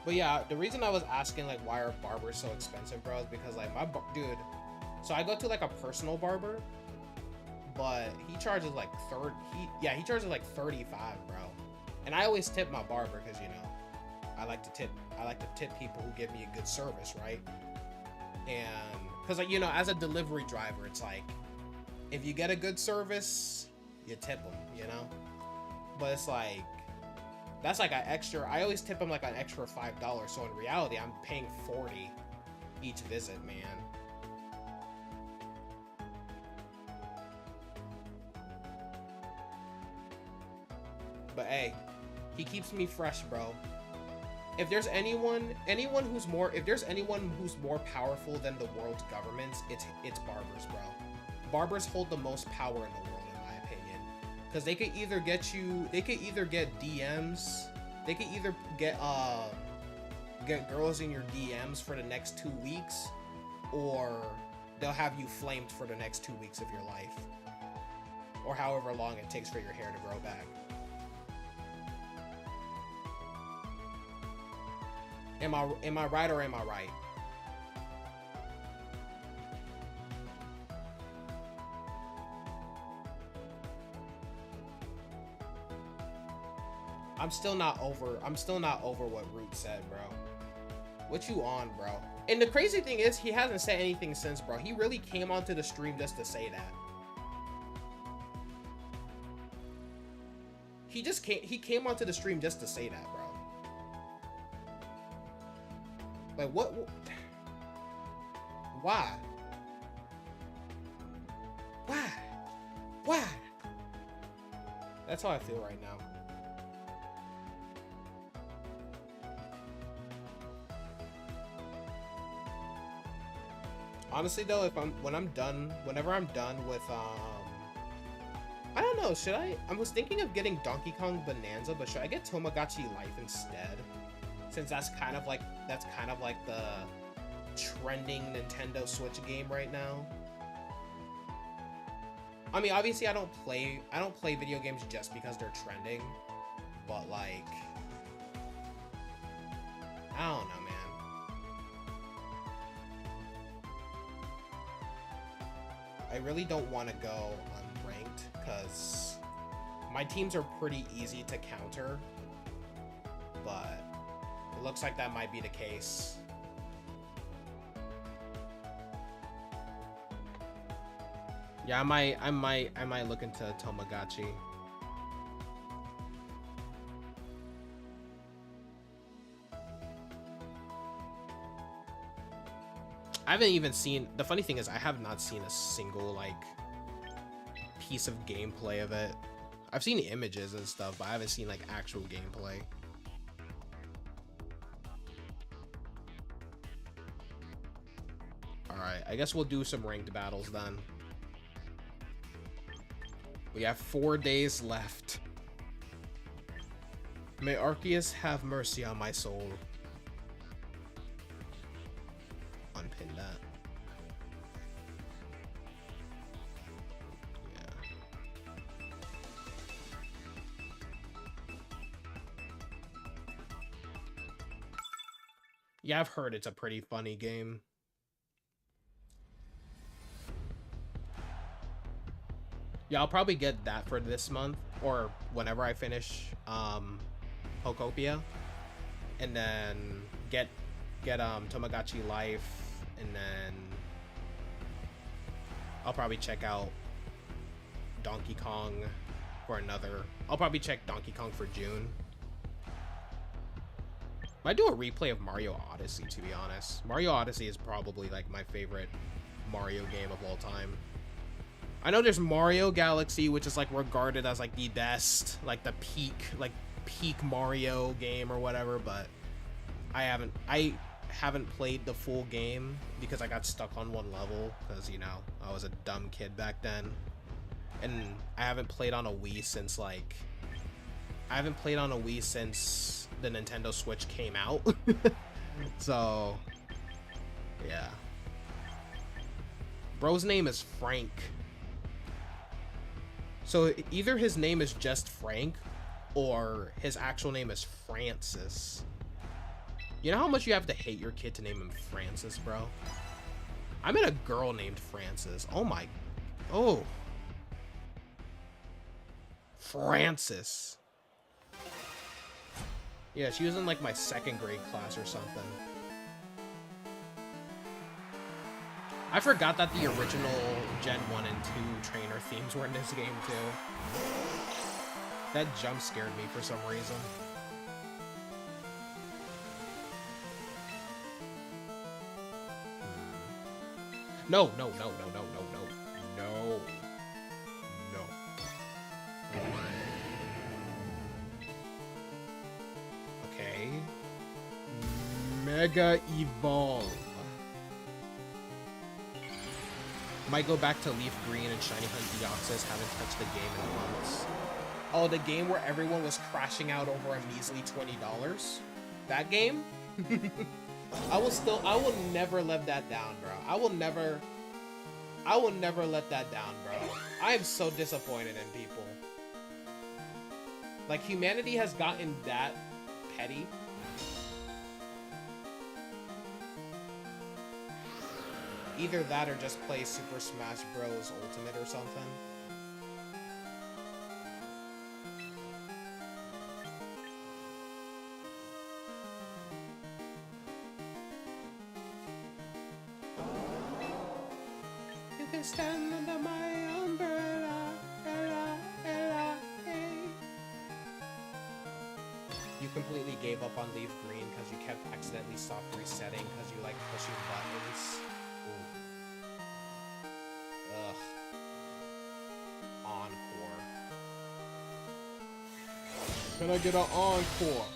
Speaker 1: But yeah, the reason I was asking, like, why are barbers so expensive, bro, is because, like, dude, so I go to, like, a personal barber, but he charges, like, he charges, like, 35, bro. And I always tip my barber because, you know, I like to tip people who give me a good service, right? And, because, like, you know, as a delivery driver, it's like, if you get a good service, you tip them, you know? But it's like, that's like an extra, I always tip them like an extra $5. So in reality, I'm paying 40 each visit, man. But hey, he keeps me fresh, bro. If there's anyone who's more, if there's anyone who's more powerful than the world's governments, it's barbers, bro. Barbers hold the most power in the world, in my opinion. Because they could either get you, they could either get DMs, they could either get girls in your DMs for the next 2 weeks, or they'll have you flamed for the next 2 weeks of your life, or however long it takes for your hair to grow back. Am I right or am I right? I'm still not over what Root said, bro. What you on, bro? And the crazy thing is, he hasn't said anything since, bro. He really came onto the stream just to say that. He came onto the stream just to say that, bro. Like, what? Why? Why? That's how I feel right now. Honestly though, whenever I'm done with I don't know, should I was thinking of getting Donkey Kong Bonanza, but should I get Tamagotchi Life instead? Since that's kind of like the trending Nintendo Switch game right now. I mean, obviously I don't play video games just because they're trending, but like, I don't know, man. I really don't want to go unranked because my teams are pretty easy to counter, but it looks like that might be the case. Yeah, I might look into Tamagotchi. I haven't even seen, the funny thing is I have not seen a single like piece of gameplay of it. I've seen images and stuff, but I haven't seen like actual gameplay. Alright, I guess we'll do some ranked battles then. We have 4 days left. May Arceus have mercy on my soul. Unpin that. Yeah. Yeah, I've heard it's a pretty funny game. Yeah, I'll probably get that for this month or whenever I finish Pokopia, and then get Tamagotchi Life, and then I'll probably check out Donkey Kong for another. I'll probably check Donkey Kong for June. Might do a replay of Mario Odyssey, to be honest. Mario Odyssey is probably like my favorite Mario game of all time. I know there's Mario Galaxy, which is like regarded as like the best, like the peak Mario game or whatever, but I haven't played the full game because I got stuck on one level because, you know, I was a dumb kid back then. And I haven't played on a Wii since, like... I haven't played on a Wii since the Nintendo Switch came out. So... yeah. Bro's name is Frank. So either his name is just Frank, or his actual name is Francis. You know how much you have to hate your kid to name him Francis, bro? I met a girl named Francis. Oh my... oh. Francis. Yeah, she was in like my 2nd grade class or something. I forgot that the original Gen 1 and 2 trainer themes were in this game too. That jump scared me for some reason. No, no, no, no, no, no, no, no, no. Okay. Mega Evolve. Might go back to Leaf Green and Shiny Hunt Deoxys. Haven't touched the game in months. Oh, the game where everyone was crashing out over a measly $20? That game? I will never let that down, bro. I will never let that down, bro. I am so disappointed in people. Like, humanity has gotten that petty. Either that or just play Super Smash Bros. Ultimate or something. You can stand under my umbrella, You completely gave up on Leaf Green because you kept accidentally soft resetting because you like pushing buttons. Ugh. Encore. Can I get an encore?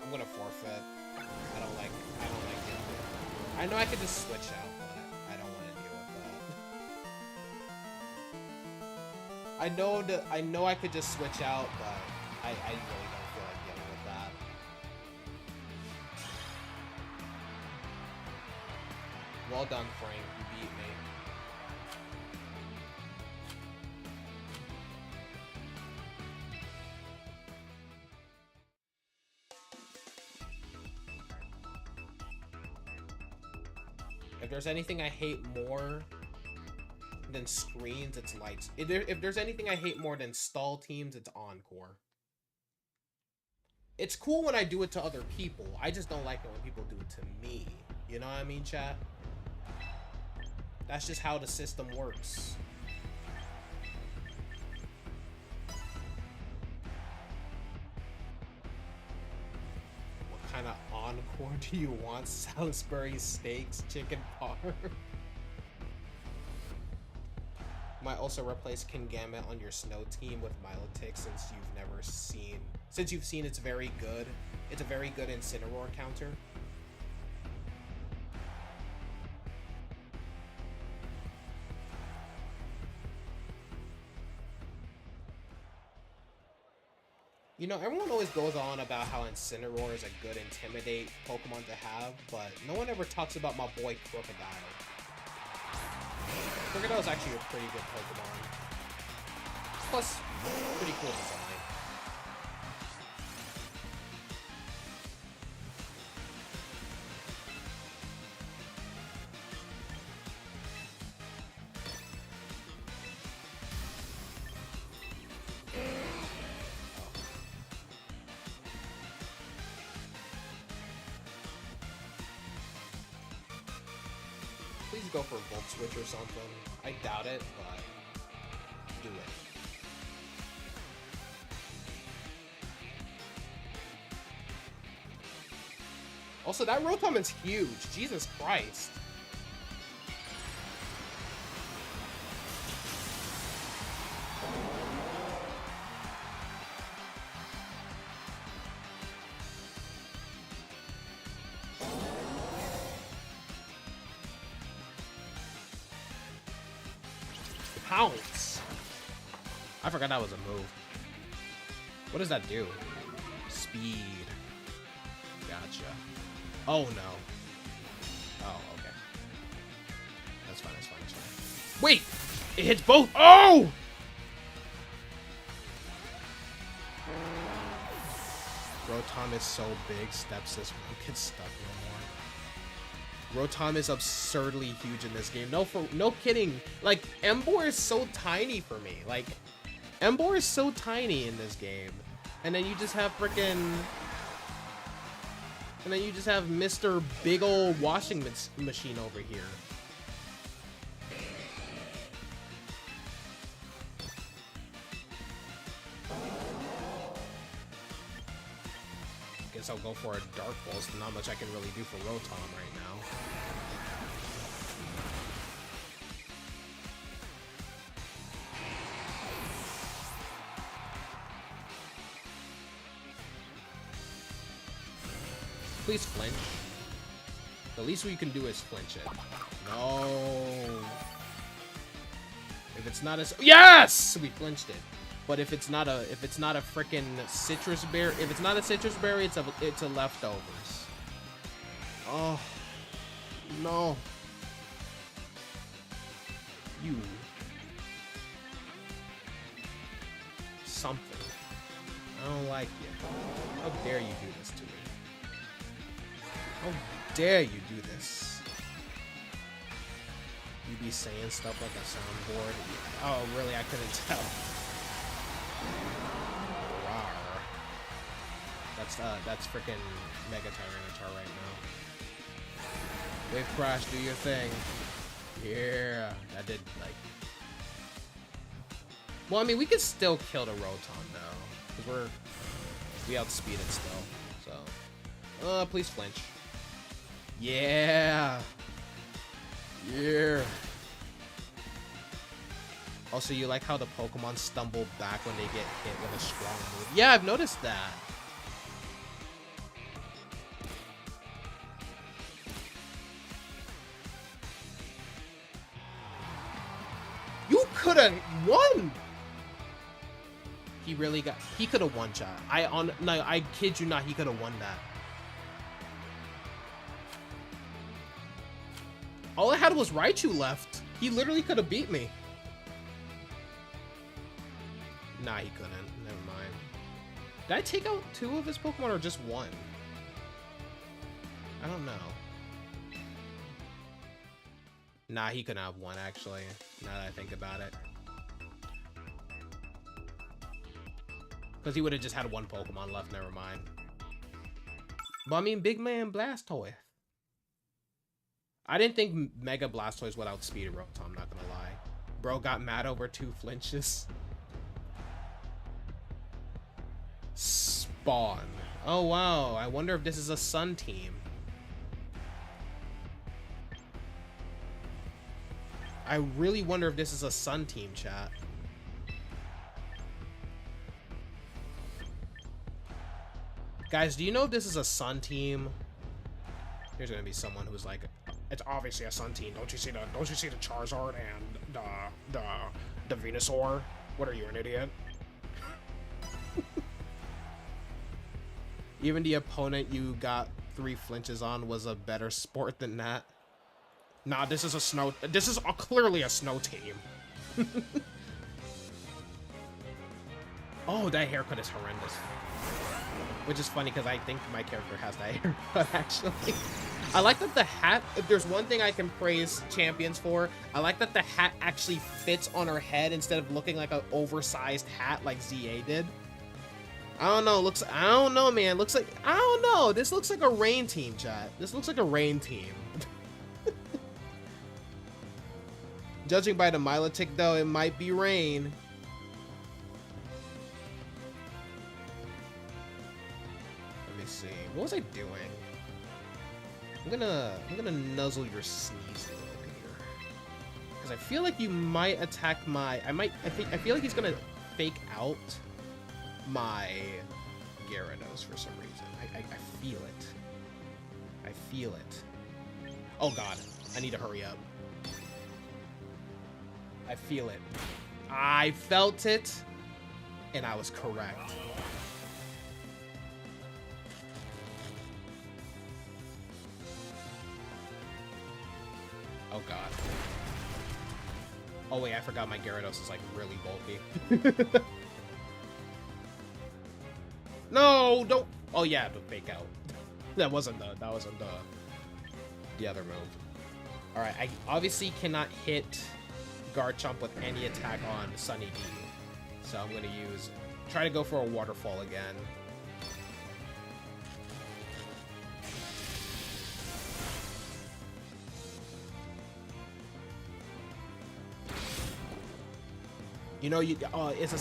Speaker 1: I'm gonna forfeit. I don't like it. I know I could just switch out, but I don't want to deal with that. I know I could just switch out, but I really don't feel like dealing with that. Well done, Frank. You beat me. If there's anything I hate more than screens, it's lights. If there's anything I hate more than stall teams, it's Encore. It's cool when I do it to other people. I just don't like it when people do it to me. You know what I mean, chat? That's just how the system works. What kind of encore do you want? Salisbury steaks, chicken parm? Might also replace Kingambit on your snow team with Milotic since you've seen it's very good. It's a very good Incineroar counter. You know, everyone always goes on about how Incineroar is a good Intimidate Pokemon to have, but no one ever talks about my boy Crocodile. Crocodile is actually a pretty good Pokemon. Plus, pretty cool design. Please go for Volt Switch or something. I doubt it, but do it. Also, that Rotom is huge. Jesus Christ. Pounce. I forgot that was a move. What does that do? Speed. Gotcha. Oh, no. Oh, okay. That's fine, that's fine, that's fine. Wait! It hits both! Oh! Rotom is so big, Stepsis won't get stuck no more. Rotom is absurdly huge in this game. No kidding. Like, Emboar is so tiny for me. Like, Emboar is so tiny in this game. And then you just have frickin'... And then you just have Mr. Big Ol' Washing Machine over here. Guess I'll go for a Dark Pulse. Not much I can really do for Rotom right now. Please flinch. The least we can do is flinch it. No. If it's not a... Yes! We flinched it. But if it's not a frickin' citrus berry, if it's not a citrus berry, it's a leftovers. Oh. No. You. Something. I don't like you. How dare you do this to me? How dare you do this? You be saying stuff like a soundboard. Oh, really? I couldn't tell. Rawr. That's freaking Mega Tyranitar right now. Wave Crash, do your thing. Yeah, that did like. Well, I mean, we could still kill the Rotom though, because we outspeed it still. So, please flinch. Yeah. Yeah. Also, you like how the Pokemon stumble back when they get hit with a strong move. Yeah, I've noticed that. You could have won. He really got. He could have won, chat. No, I kid you not. He could have won that. All I had was Raichu left. He literally could have beat me. Nah, he couldn't. Never mind. Did I take out 2 of his Pokemon or just 1? I don't know. Nah, he couldn't have 1 actually, now that I think about it. Because he would have just had 1 Pokemon left, never mind. But I mean, Big Man Blastoise. I didn't think Mega Blastoise would outspeed Rotom, I'm not gonna lie. Bro got mad over 2 flinches. Spawn. Oh wow, I wonder if this is a Sun team. I really wonder if this is a Sun team, chat. Guys, do you know if this is a Sun team? There's gonna be someone who's like, it's obviously a Sun team. Don't you see the Charizard and the Venusaur? What are you, an idiot? Even the opponent you got 3 flinches on was a better sport than that. Nah, this is clearly a snow team. Oh, that haircut is horrendous. Which is funny because I think my character has that haircut actually. I like that the hat, if there's one thing I can praise Champions for, I like that the hat actually fits on her head instead of looking like an oversized hat like ZA did. I don't know, I don't know, man. Looks like, I don't know. This looks like a rain team, chat. This looks like a rain team. Judging by the Milotic, though, it might be rain. Let me see. What was I doing? I'm gonna nuzzle your sneeze a little here. Because I feel like you might attack my... I feel like he's gonna fake out my Gyarados for some reason. I feel it. I feel it. Oh god, I need to hurry up. I feel it. I felt it, and I was correct. Oh, God. Oh, wait, I forgot my Gyarados is, like, really bulky. No, don't. Oh, yeah, the fake out. That wasn't the other move. All right, I obviously cannot hit Garchomp with any attack on Sunny D. So I'm going to try to go for a waterfall again. You know, it's a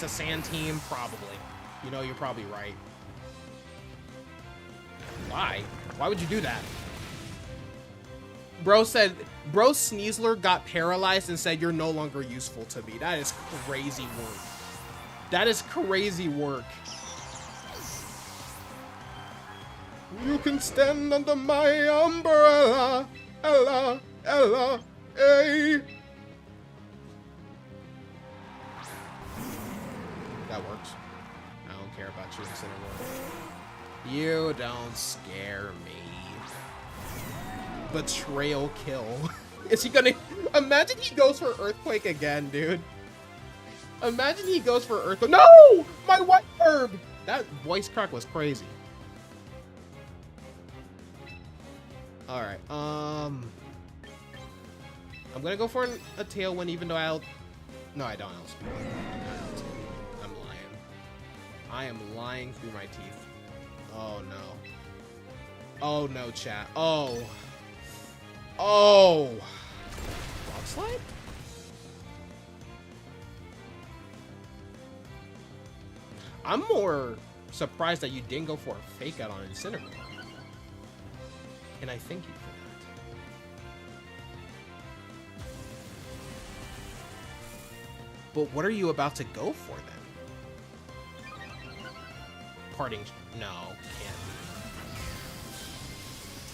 Speaker 1: sand team, probably. You know, you're probably right. Why? Why would you do that? Bro Sneasler got paralyzed and said, "You're no longer useful to me." That is crazy work. That is crazy work. You can stand under my umbrella, Ella, Ella, hey. That works. I don't care about you, Incineroar. You don't scare me. Betrayal kill. Is he gonna... Imagine he goes for Earthquake again, dude. Imagine he goes for Earthquake. No! My white herb! That voice crack was crazy. Alright, I'm gonna go for a Tailwind even though I'll... No, I don't. I'm lying. I am lying through my teeth. Oh, no. Oh, no, chat. Oh. Oh! Rock Slide? I'm more surprised that you didn't go for a fake out on Incineroar. And I thank you for that. But what are you about to go for then? Parting... No, can't be.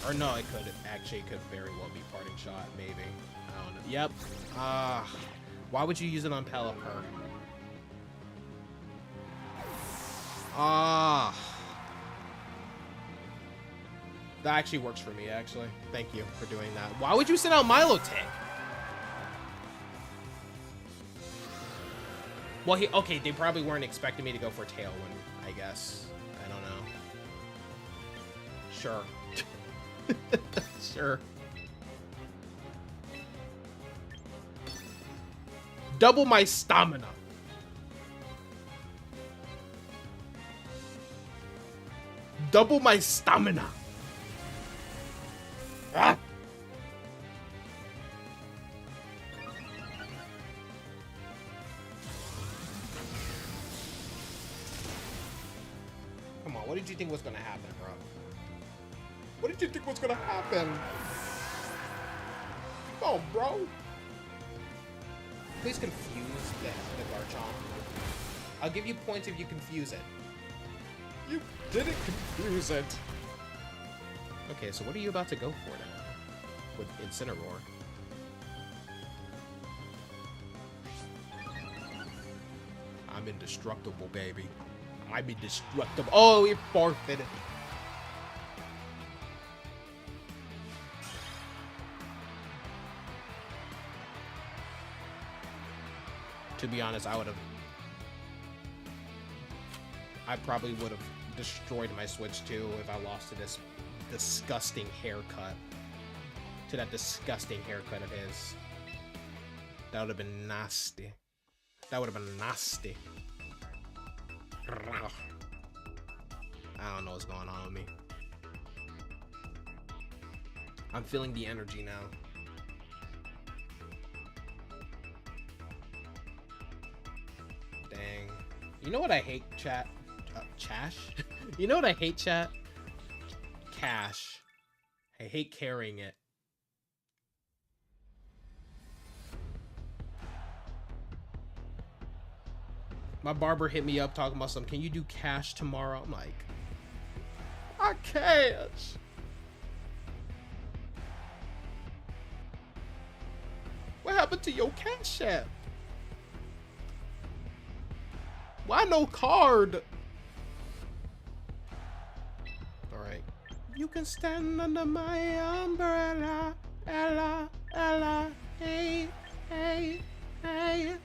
Speaker 1: Or no, it could. Actually, it could very well be Parting Shot, maybe. I don't know. Yep. Why would you use it on Pelipper? That actually works for me, actually. Thank you for doing that. Why would you send out Milotic? Well, okay, they probably weren't expecting me to go for Tailwind, I guess. I don't know. Sure. Sure. Double my stamina. Double my stamina. Ah. Come on, what did you think was gonna happen, bro? What did you think was gonna happen? Come on, bro. Please confuse the Garchomp. I'll give you points if you confuse it. You didn't confuse it. Okay, so what are you about to go for now? With Incineroar. I'm indestructible, baby. I'm indestructible. Oh, it forfeited. To be honest, I probably would have destroyed my Switch too if I lost to this disgusting haircut. To that disgusting haircut of his. That would have been nasty. That would have been nasty. I don't know what's going on with me. I'm feeling the energy now. Dang. You know what I hate, chat? Chash? You know what I hate, chat? Cash. I hate carrying it. My barber hit me up talking about some, can you do cash tomorrow? I'm like, I can't. What happened to your Cash App? Why no card? Alright. You can stand under my umbrella. Ella, Ella, hey, hey, hey.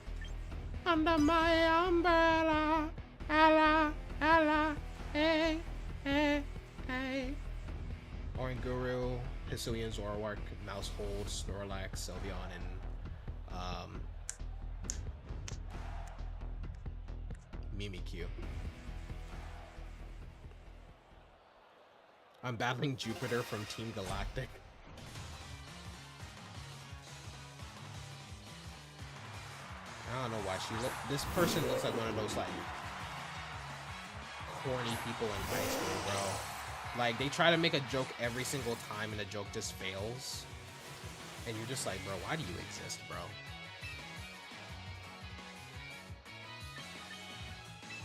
Speaker 1: Under my umbrella. Ella, Ella, hey, hey, hey. Oranguru, Hisuian, Zoroark, Mousehold, Snorlax, Sylveon, and Mimikyu. I'm battling Jupiter from Team Galactic. I don't know why this person looks like one of those like corny people in high school, bro. Like they try to make a joke every single time and the joke just fails. And you're just like, bro, why do you exist, bro?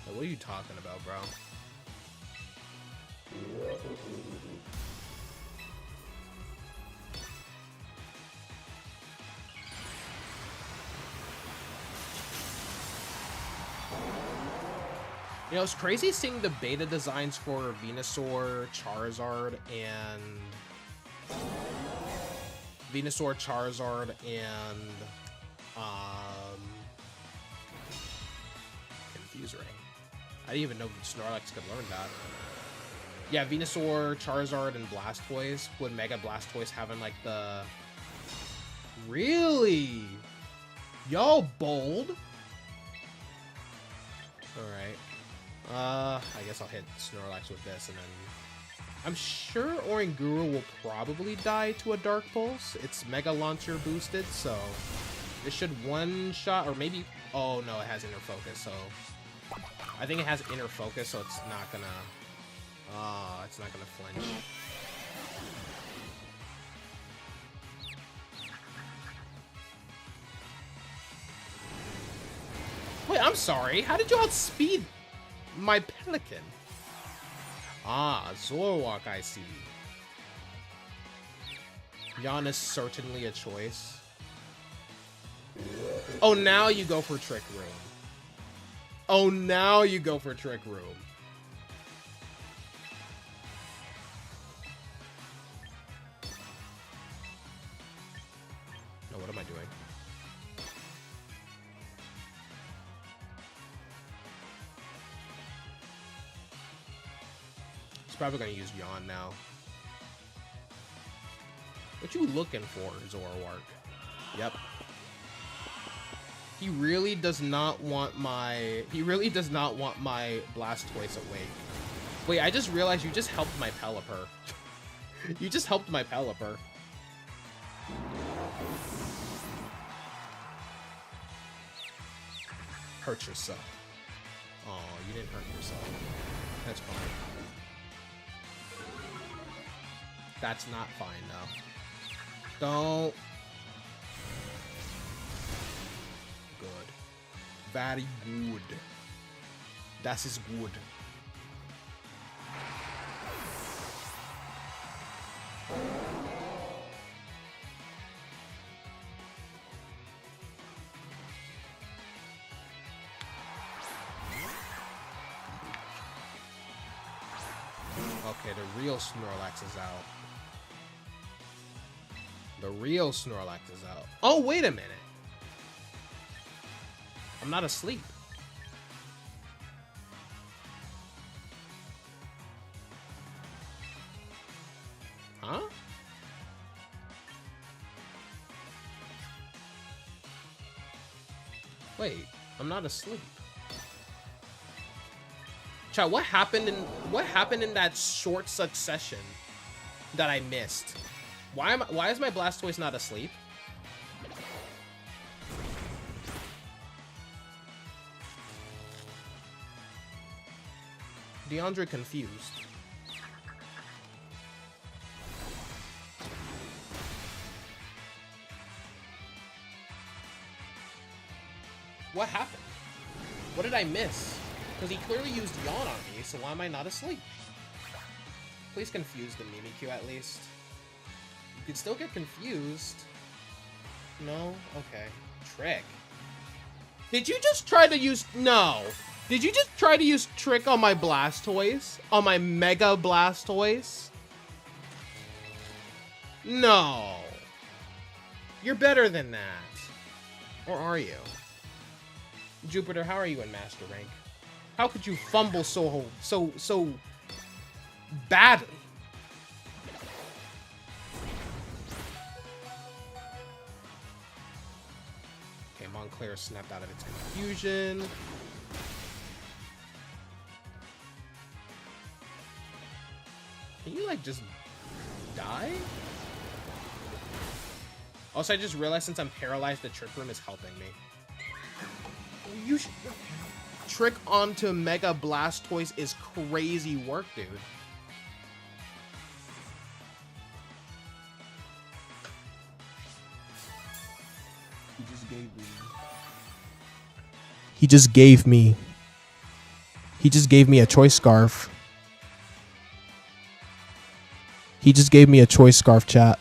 Speaker 1: Like, what are you talking about, bro? You know, it's crazy seeing the beta designs for Venusaur, Charizard, and Confuse Ring. I didn't even know Snorlax could learn that. Yeah, Venusaur, Charizard, and Blastoise, with Mega Blastoise having like the... Really? Y'all bold? Alright. I guess I'll hit Snorlax with this, and then... I'm sure Oranguru will probably die to a Dark Pulse. It's Mega Launcher boosted, so... It should one-shot, or maybe... Oh, no, it has Inner Focus, so... I think it has Inner Focus, so it's not gonna... it's not gonna flinch. Wait, I'm sorry. How did you outspeed my Pelican? Ah, Zoroark, I see. Yawn is certainly a choice. Oh, now you go for Trick Room. Oh, now you go for Trick Room. No, what am I doing? He's probably gonna use Yawn now. What you looking for, Zoroark? Yep. He really does not want my... He really does not want my Blastoise awake. Wait, I just realized you just helped my Pelipper. You just helped my Pelipper. Hurt yourself. Oh, you didn't hurt yourself. That's fine. That's not fine, though. Don't... Good. Very good. That is good. Okay, the real Snorlax is out. The real Snorlax is out. Oh, wait a minute. I'm not asleep. Huh? Wait, I'm not asleep. Chat, what happened in that short succession that I missed? Why is my Blastoise not asleep? DeAndre confused. What happened? What did I miss? Because he clearly used Yawn on me, so why am I not asleep? Please confuse the Mimikyu at least. You could still get confused. No? Okay. Trick. Did you just try to use... No. Did you just try to use Trick on my Blastoise? On my Mega Blastoise? No. You're better than that. Or are you? Jupiter, how are you in Master Rank? How could you fumble so badly? Okay, Montclair snapped out of its confusion. Can you, like, just die? Also, I just realized since I'm paralyzed, the Trick Room is helping me. You should... Trick onto Mega Blastoise is crazy work, dude. He just gave me... He just gave me a choice scarf. He just gave me a choice scarf, chat.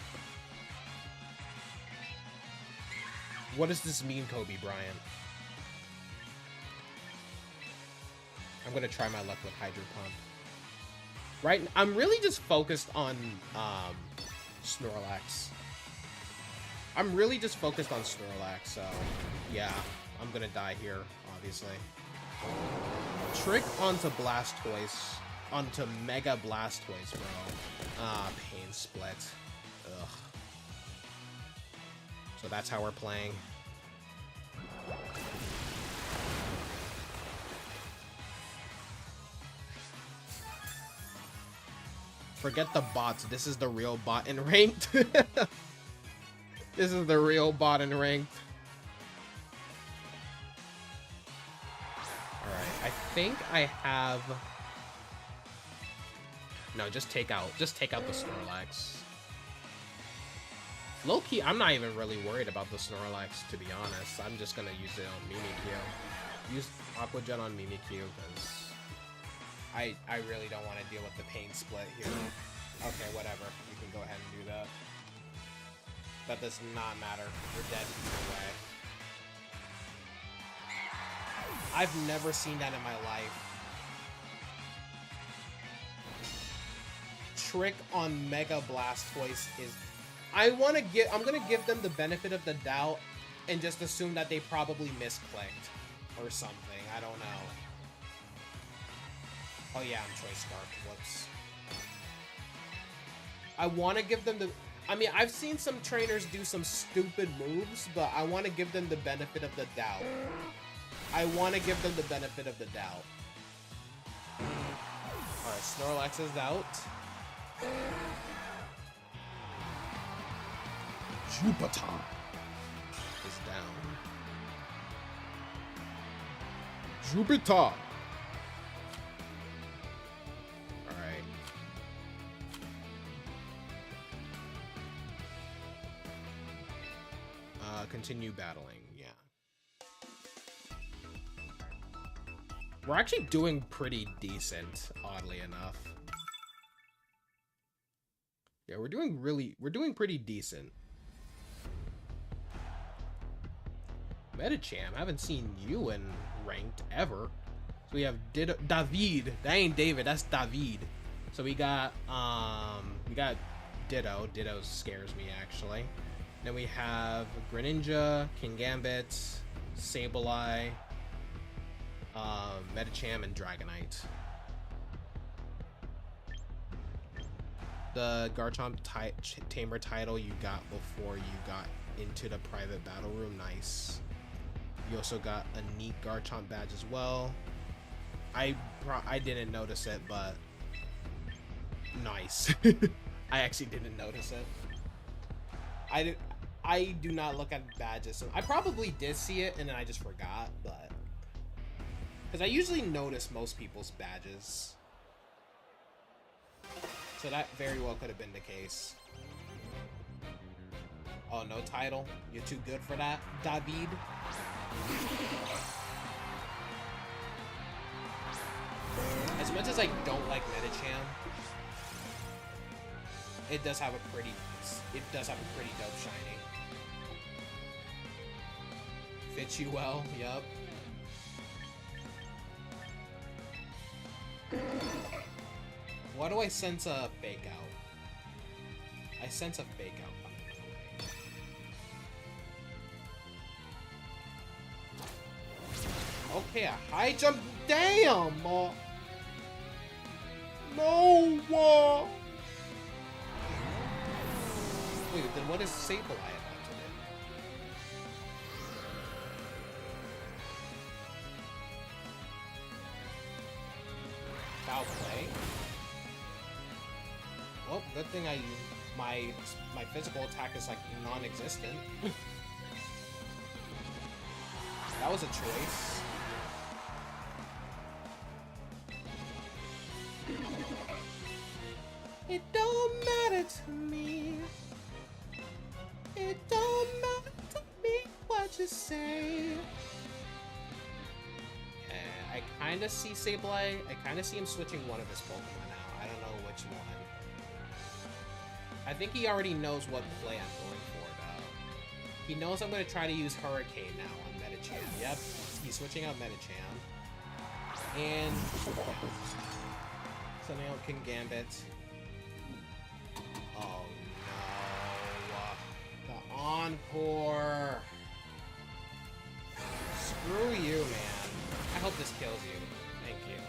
Speaker 1: What does this mean, Kobe Bryant? I'm gonna try my luck with Hydro Pump. Right, I'm really just focused on Snorlax. I'm really just focused on Snorlax, so yeah, I'm gonna die here, obviously. Trick onto Blastoise, onto Mega Blastoise, bro. Ah, Pain Split. Ugh. So that's how we're playing. Forget the bots. This is the real bot in ranked. This is the real bot in ranked. Alright, I think I have... No, just take out the Snorlax. Low-key, I'm not even really worried about the Snorlax, to be honest. I'm just gonna use it on Mimikyu. Use Aqua Jet on Mimikyu, because I really don't want to deal with the Pain Split here. Okay, whatever. You can go ahead and do that. That does not matter. You're dead either way. I've never seen that in my life. Trick on Mega Blastoise is... I'm gonna give them the benefit of the doubt and just assume that they probably misclicked or something. I don't know. Oh yeah, I'm Choice Scarf. Whoops. I want to give them the... I mean, I've seen some trainers do some stupid moves, but I want to give them the benefit of the doubt. I want to give them the benefit of the doubt. Alright, Snorlax is out. Jupiter is down. Jupiter! Alright. Continue battling, yeah. We're actually doing pretty decent, oddly enough. Yeah, we're doing pretty decent. Medicham, I haven't seen you in ranked ever. So we have David. That ain't David, that's David. So we got Ditto. Ditto scares me actually. Then we have Greninja, Kingambit, Sableye, Medicham, and Dragonite. The Garchomp Tamer title you got before you got into the private battle room. Nice. You also got a neat Garchomp badge as well. I didn't notice it, but nice. I actually didn't notice it. I do not look at badges. So I probably did see it and then I just forgot, but because I usually notice most people's badges. So that very well could have been the case. Oh, no title? You're too good for that, David? As much as I don't like Medicham, it does have a pretty dope shiny. Hit you well, yup. Why do I sense a fake out? I sense a fake out coming. Okay, a high jump. Damn! No! Wait, then what is Sableye about to do? Foul play. Well, good thing my physical attack is like non-existent. That was a choice. It don't matter to me. It don't matter to me what you say. I kind of see Sableye. I kind of see him switching one of his Pokemon now. I don't know which one. I think he already knows what play I'm going for, though. He knows I'm going to try to use Hurricane now on Medicham. Yep, he's switching out Medicham. And sending out King Gambit. Oh no. The Encore. Screw you, man. I hope this kills you. Thank you.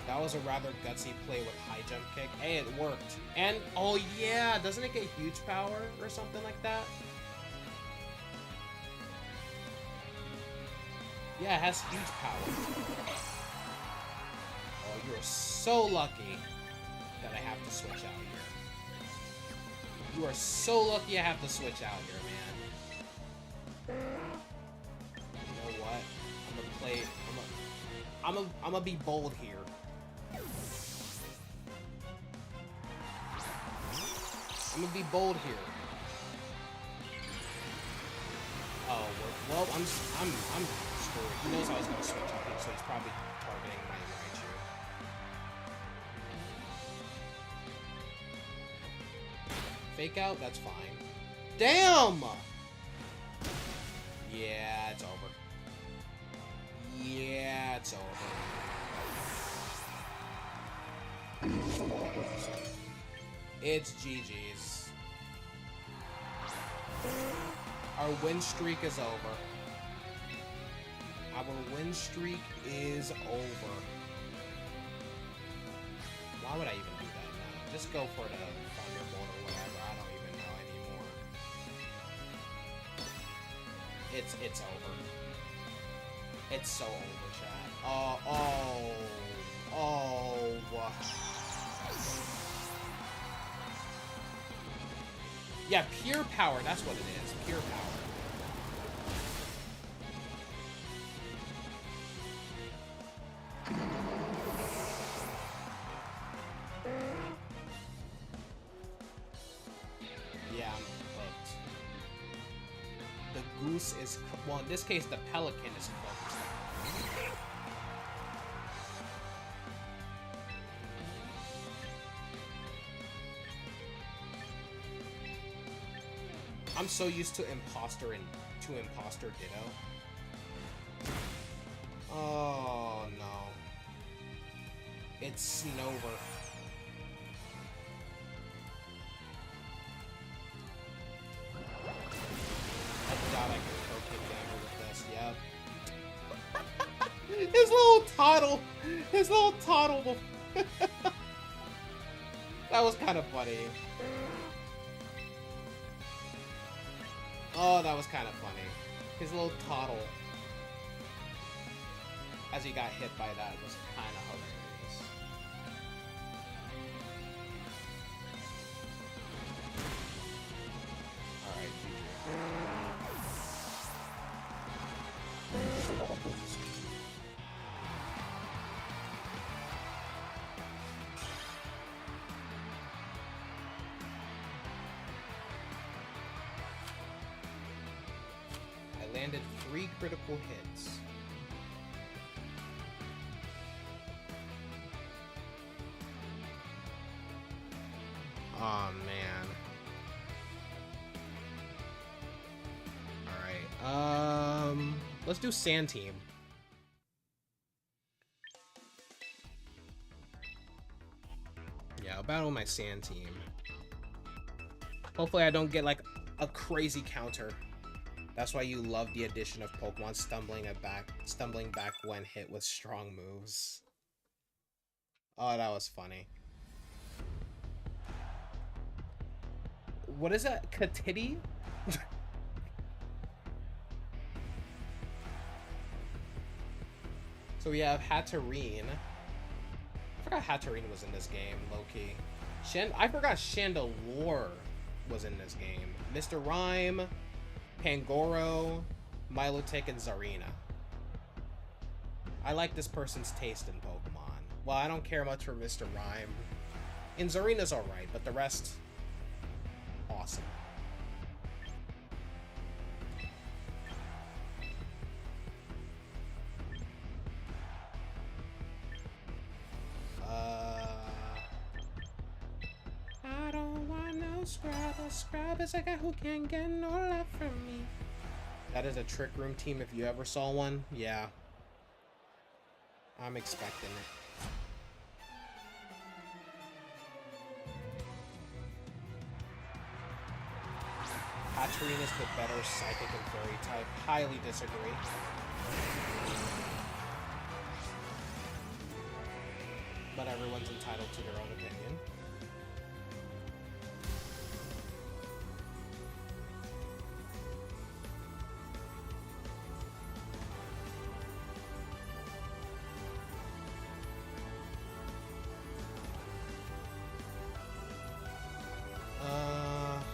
Speaker 1: That was a rather gutsy play with high jump kick. Hey, it worked. And, oh yeah, doesn't it get huge power or something like that? Yeah, it has huge power. Oh, you're so lucky that I have to switch out here. You are so lucky I have to switch out here, man. You know what? I'm gonna play. I'm gonna be bold here. I'm gonna be bold here. Oh well, I'm screwed. He knows I was gonna switch up here, so he's probably targeting my Raichu. Fake out, that's fine. Damn! Yeah, it's over. Yeah, it's over. It's GG's. Our win streak is over. Our win streak is over. Why would I even do that now? Just go for the Thunderbolt or whatever. I don't even know anymore. It's over. It's so over, chat. Yeah, pure power. That's what it is. Pure power. Yeah, I'm hooked. The goose is... Well, in this case, the pelican is hooked. I'm so used to Imposter and Imposter Ditto. Oh no. It's Snover. I thought I could kill King Gamer with this, yep. His little toddle! His little toddle! That was kind of funny. Oh, that was kind of funny. His little toddle, as he got hit by that, was kind of hilarious. Alright, landed 3 critical hits. Oh man. Let's do Sand Team. Yeah, I'll battle my Sand Team. Hopefully I don't get like a crazy counter. That's why you love the addition of Pokemon stumbling back when hit with strong moves. Oh, that was funny. What is that? Katiti? So we have Hatterene. I forgot Hatterene was in this game, low-key. I forgot Chandelure was in this game. Mr. Rhyme, Pangoro, Milotic, and Zarina. I like this person's taste in Pokemon. Well, I don't care much for Mr. Rhyme. And Zarina's alright, but the rest... awesome. I don't want no scrub. A scrub is a guy who can't get no love from me. That is a Trick Room team if you ever saw one. Yeah. I'm expecting it. Hatterene is the better Psychic and Fairy type. Highly disagree. But everyone's entitled to their own opinion.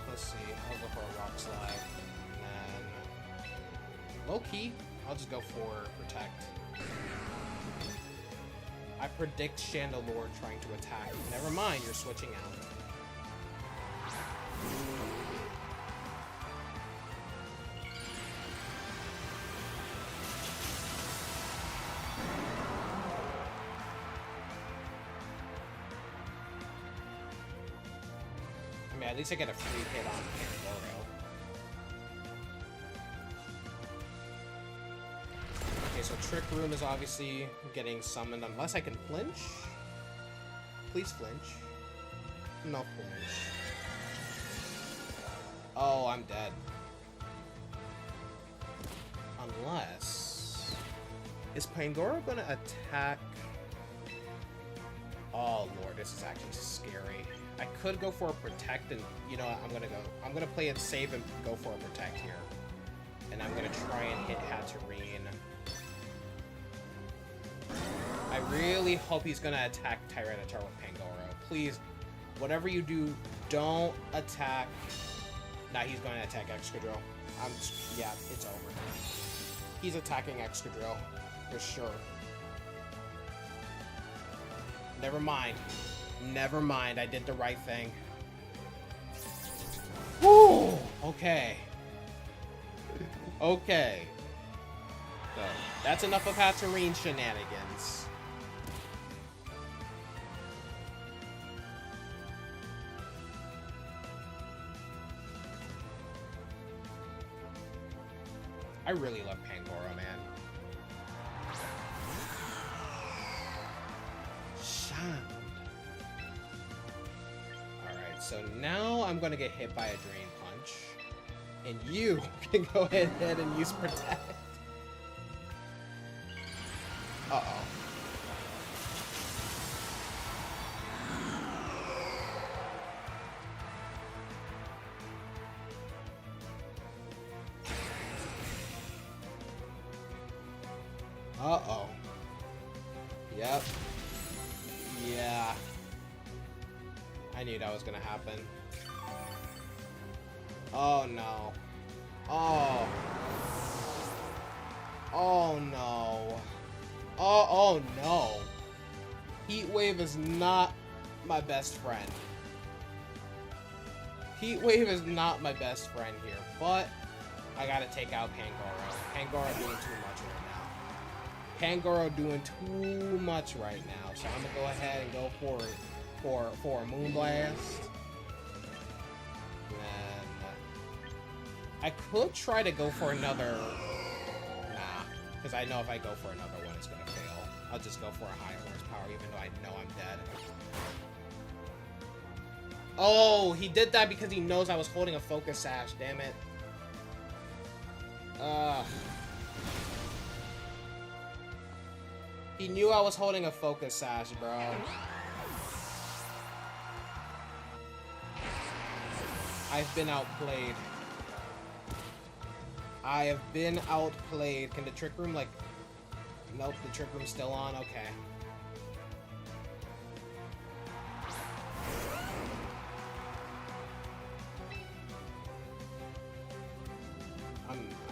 Speaker 1: Let's see. I'll go for a Rock Slide. And then... low-key, I'll just go for Protect. I predict Chandelure trying to attack. Never mind, you're switching out. I mean, at least I get a free hit on Pangoro. Okay, so Trick Room is obviously getting summoned unless I can flinch. Please flinch. No flinch. Oh, I'm dead. Unless... is Pangoro gonna attack? Oh lord, this is actually scary. I could go for a Protect and, you know what, I'm gonna play it safe and go for a Protect here. And I'm gonna try and hit Hatterene. I really hope he's gonna attack Tyranitar with Pangoro. Please, whatever you do, don't attack. Nah, he's gonna attack Excadrill. Yeah, it's over. He's attacking Excadrill, for sure. Never mind. Never mind, I did the right thing. Woo! Okay. Okay. So, that's enough of Hatterene shenanigans. I really love Pangoro, man. Alright, so now I'm gonna get hit by a Drain Punch. And you can go ahead and use Protect. Uh-oh. Uh-oh. Yep. Yeah. I knew that was gonna happen. Oh no. Oh. Oh no. Oh no. Heat Wave is not my best friend. Heat Wave is not my best friend here, but I gotta take out Pangoro. Pangoro doing too much right now. Pangoro doing too much right now, so I'm gonna go ahead and go for a Moonblast. And I could try to go for another. Nah. Because I know if I go for another one, it's gonna fail. I'll just go for a high horsepower, even though I know I'm dead. Oh, he did that because he knows I was holding a focus sash, damn it. He knew I was holding a focus sash, bro. I've been outplayed. I have been outplayed. Can the trick room, like... Nope, the trick room's still on? Okay.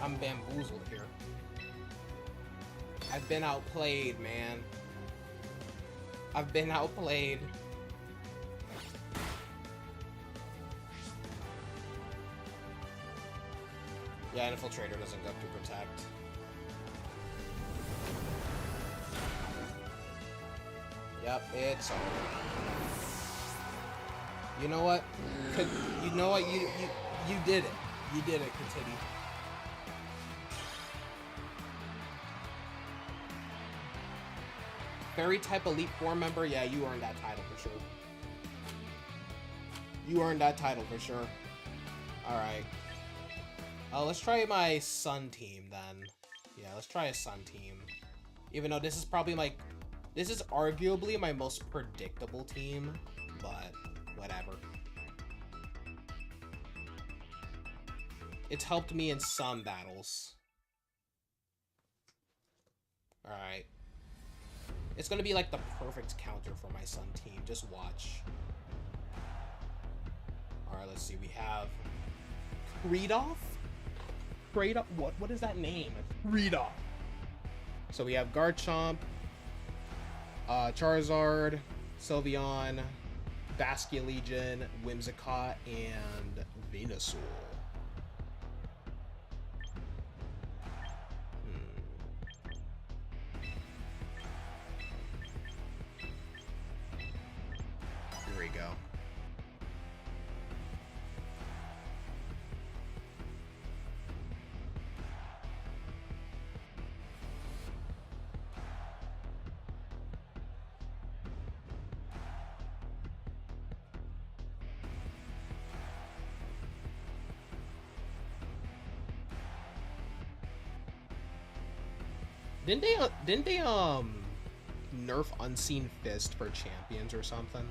Speaker 1: I'm bamboozled here. I've been outplayed, man. I've been outplayed. Yeah, Infiltrator doesn't go to protect. Yep, it's over. You know what? You know what? You did it. You did it, Katiti. Fairy type Elite Four member? Yeah, you earned that title for sure. You earned that title for sure. Alright. Let's try my Sun team then. Yeah, let's try a Sun team. Even though this is probably like... This is arguably my most predictable team, but whatever. It's helped me in some battles. Alright. It's gonna be like the perfect counter for my Sun team. Just watch. Alright, let's see. We have... Kreedolf? Kreedolf? What is that name? Kreedolf. So we have Garchomp, Charizard, Sylveon, Basculegion, Whimsicott, and Venusaur. Here we go. Didn't they nerf Unseen Fist for Champions or something?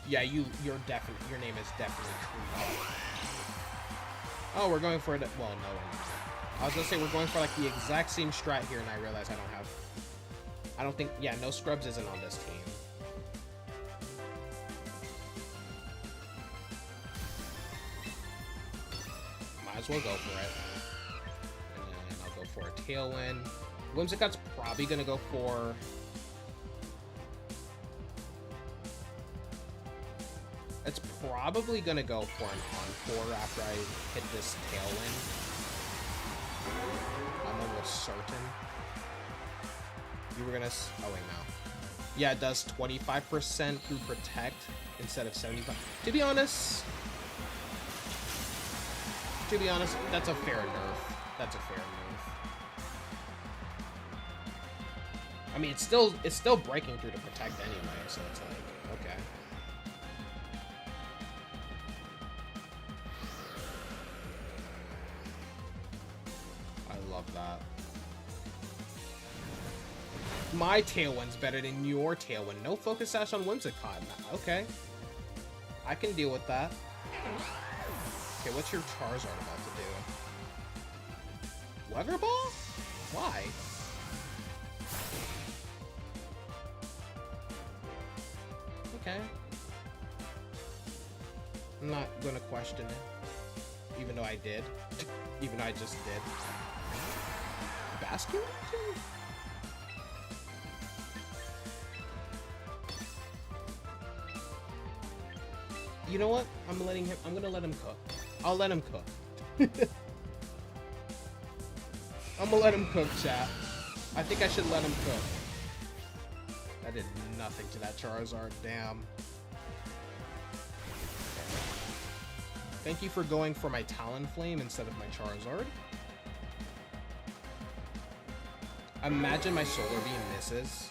Speaker 1: Yeah, your name is definitely Kreedolf. Oh, we're going for it. Well, no. I was gonna say we're going for like the exact same strat here, and I realize I don't think, yeah, no Scrubs isn't on this team. Might as well go for it. And then I'll go for a Tailwind. Whimsicott's probably gonna go for... It's probably gonna go for an Encore after I hit this Tailwind. I'm almost certain. You were gonna... Oh, wait, no. Yeah, it does 25% through Protect instead of 75%. To be honest, that's a fair nerf. That's a fair nerf. I mean, it's still breaking through to Protect anyway, so it's like, okay. I love that. My Tailwind's better than your Tailwind. No Focus Sash on Whimsicott. Okay. I can deal with that. Okay, what's your Charizard about to do? Weather Ball? Why? Okay. I'm not gonna question it. Even though I did. Even though I just did. Basket? You know what? I'm gonna let him cook. I'll let him cook. I'm gonna let him cook, chat. I think I should let him cook. I did nothing to that Charizard, damn. Thank you for going for my Talonflame instead of my Charizard. Imagine my Solar Beam misses.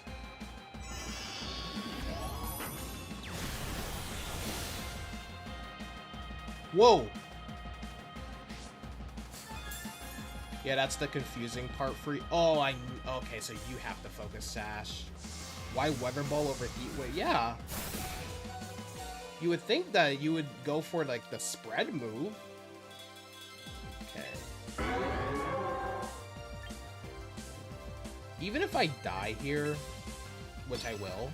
Speaker 1: Whoa! Yeah, that's the confusing part for you. Oh, okay, so you have to focus Sash. Why Weather Ball over Heat Wave? Yeah. You would think that you would go for, like, the spread move. Okay. Even if I die here, which I will,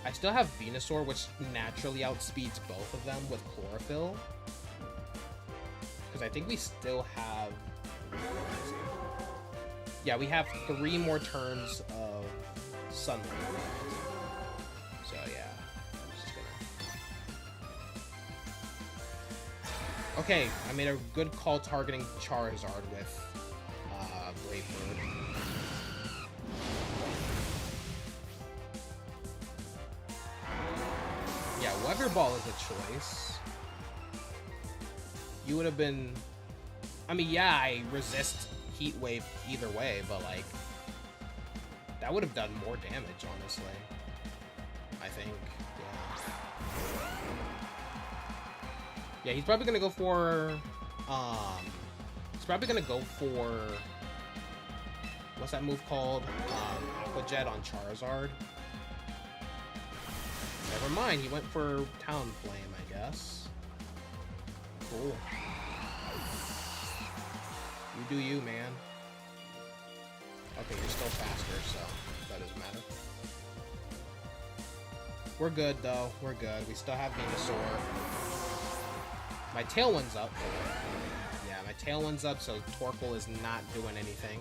Speaker 1: I still have Venusaur, which naturally outspeeds both of them with Chlorophyll. Because I think we still have... Yeah, we have 3 more turns of Sunlight. So, yeah. I'm just gonna... Okay, I made a good call targeting Charizard with Brave Bird. Yeah, Weather Ball is a choice. You would have been... I mean, yeah, I resist Heat Wave either way, but, like, that would have done more damage, honestly. I think, yeah. Yeah, he's probably gonna go for, he's probably gonna go for, what's that move called? Aqua Jet on Charizard. Never mind, he went for Talonflame, I guess. Cool. You do you, man. Okay, you're still faster, so that doesn't matter. We're good, though. We're good. We still have Venusaur. My Tailwind's up. Yeah, my Tailwind's up, so Torkoal is not doing anything.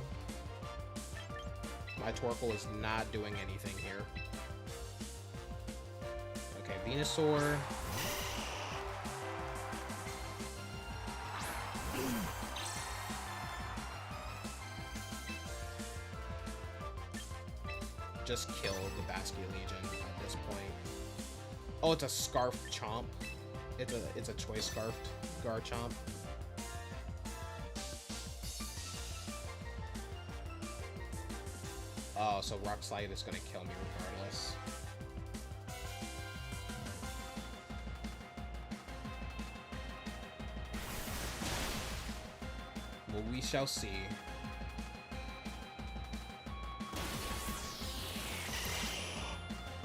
Speaker 1: My Torkoal is not doing anything here. Okay, Venusaur. Just killed the Basculegion at this point. Oh, it's a Scarf Chomp. It's a Choice Scarfed Garchomp. Oh, so Rock Slide is gonna kill me regardless. Well, we shall see.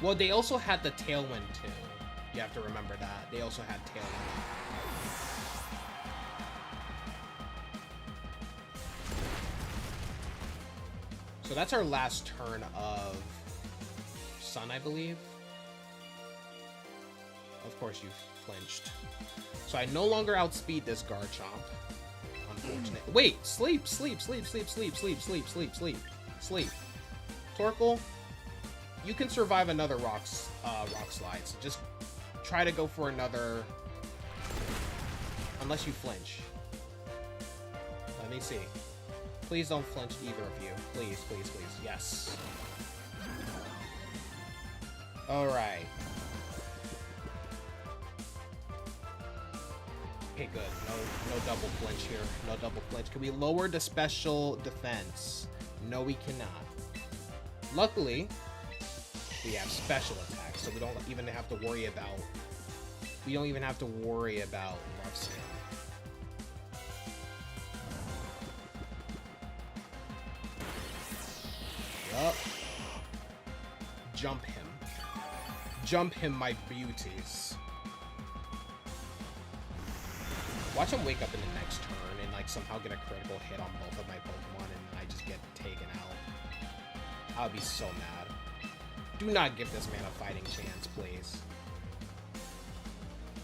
Speaker 1: Well, they also had the Tailwind, too. You have to remember that. They also had Tailwind. So that's our last turn of Sun, I believe. Of course, you flinched. So I no longer outspeed this Garchomp. Unfortunate. Wait! Sleep! Sleep! Sleep! Sleep! Sleep! Sleep! Sleep! Sleep! Sleep! Sleep! Torkoal? You can survive another rock slide, so just try to go for another, unless you flinch. Let me see. Please don't flinch, either of you. Please, please, please. Yes. Alright. Okay, good. No double flinch here. No double flinch. Can we lower the special defense? No, we cannot. Luckily, we have special attacks, so we don't even have to worry about... We don't even have to worry about Rough Skin. Yup. Jump him. Jump him, my beauties. Watch him wake up in the next turn and, like, somehow get a critical hit on both of my Pokemon and I just get taken out. I'll be so mad. Do not give this man a fighting chance, please.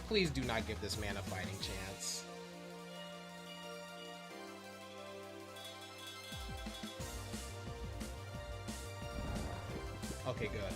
Speaker 1: Please do not give this man a fighting chance. Okay, good.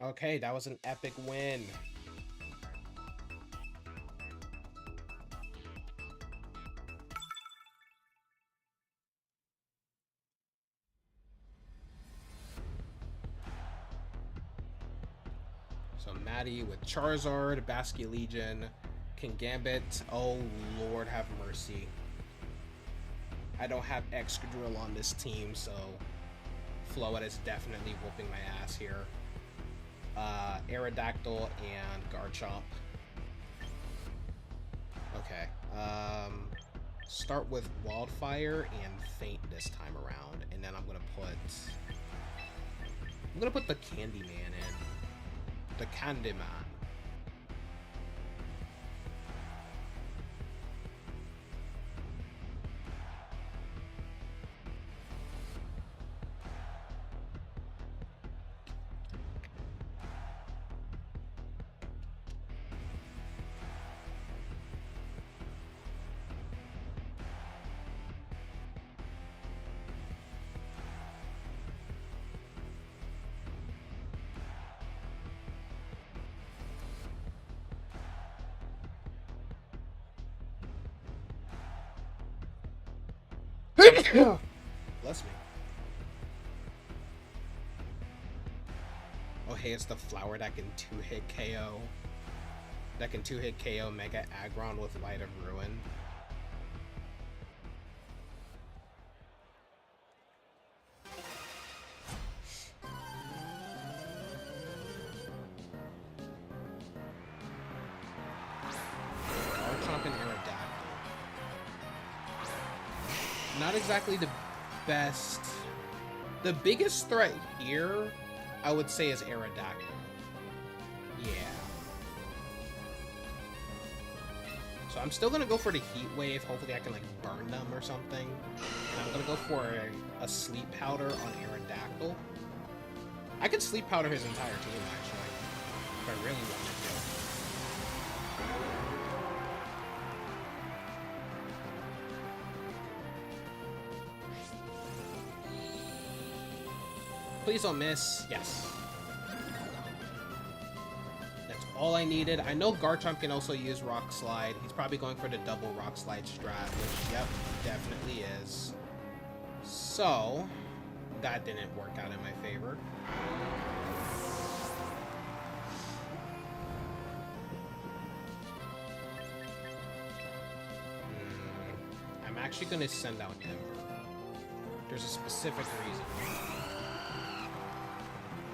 Speaker 1: Okay, that was an epic win. So Maddie with Charizard, Basculegion, Kingambit. Oh Lord have mercy. I don't have Excadrill on this team, so Floette is definitely whooping my ass here. Aerodactyl and Garchomp. Okay. Start with Wildfire and Faint this time around, and then I'm gonna put the Candyman in. The Candyman. Bless me. Oh, hey, it's the flower that can 2-hit KO. That can 2-hit KO Mega Aggron with Light of Ruin. Garchomp and Aerodactyl. Not exactly the best. The biggest threat here, I would say, is Aerodactyl. Yeah. So I'm still gonna go for the Heat Wave. Hopefully I can like burn them or something. And I'm gonna go for a Sleep Powder on Aerodactyl. I could Sleep Powder his entire team actually, if I really wanted to. Please don't miss. Yes. That's all I needed. I know Garchomp can also use Rock Slide. He's probably going for the double Rock Slide strat, which, yep, definitely is. So, that didn't work out in my favor. I'm actually going to send out Ember. There's a specific reason.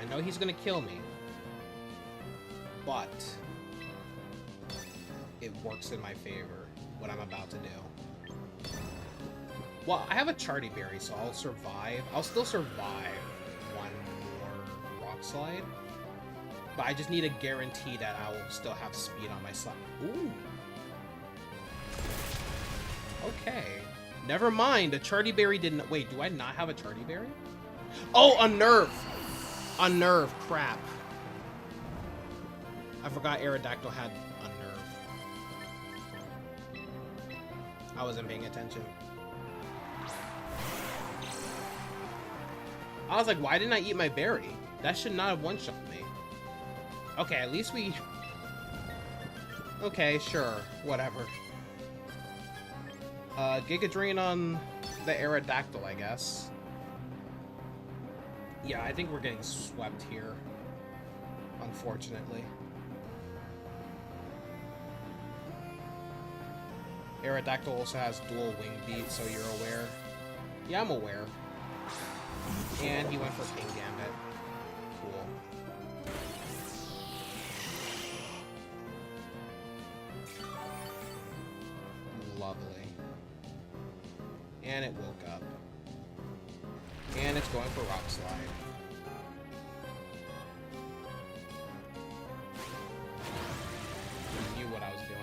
Speaker 1: I know he's gonna kill me, but it works in my favor, what I'm about to do. Well, I have a Charty Berry, so I'll survive. I'll still survive one more Rock Slide, but I just need a guarantee that I will still have speed on my slide. Ooh. Okay. Never mind, a Charty Berry didn't... Wait, do I not have a Charty Berry? Oh, a Nerve! A Nerve, crap. I forgot Aerodactyl had a Nerve. I wasn't paying attention. I was like, why didn't I eat my berry? That should not have one-shot me. Okay, at least we... Okay, sure. Whatever. Giga Drain on the Aerodactyl, I guess. Yeah, I think we're getting swept here, unfortunately. Aerodactyl also has dual wing beat, so you're aware. Yeah, I'm aware. And he went for Kingambit. Cool. Lovely. And it woke up. And it's going for Rock Slide. I knew what I was doing.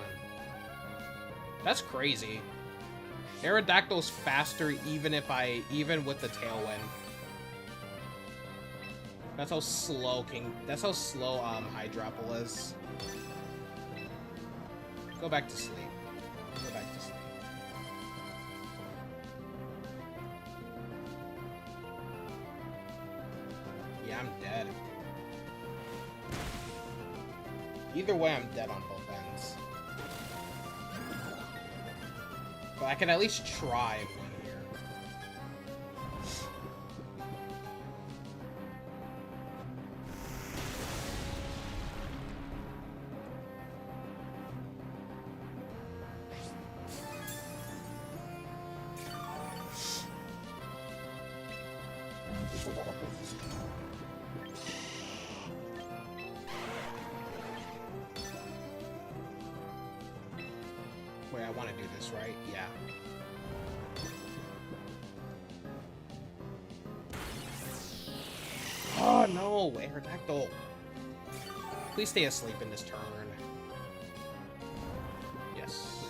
Speaker 1: That's crazy. Aerodactyl's faster even with the Tailwind. That's how slow Hydrapple is. Go back to sleep. Go back to sleep. Yeah, I'm dead. Either way, I'm dead on both ends. But I can at least try and win here. Wait, I want to do this, right? Yeah. Oh no, Aerodactyl. Please stay asleep in this turn. Yes.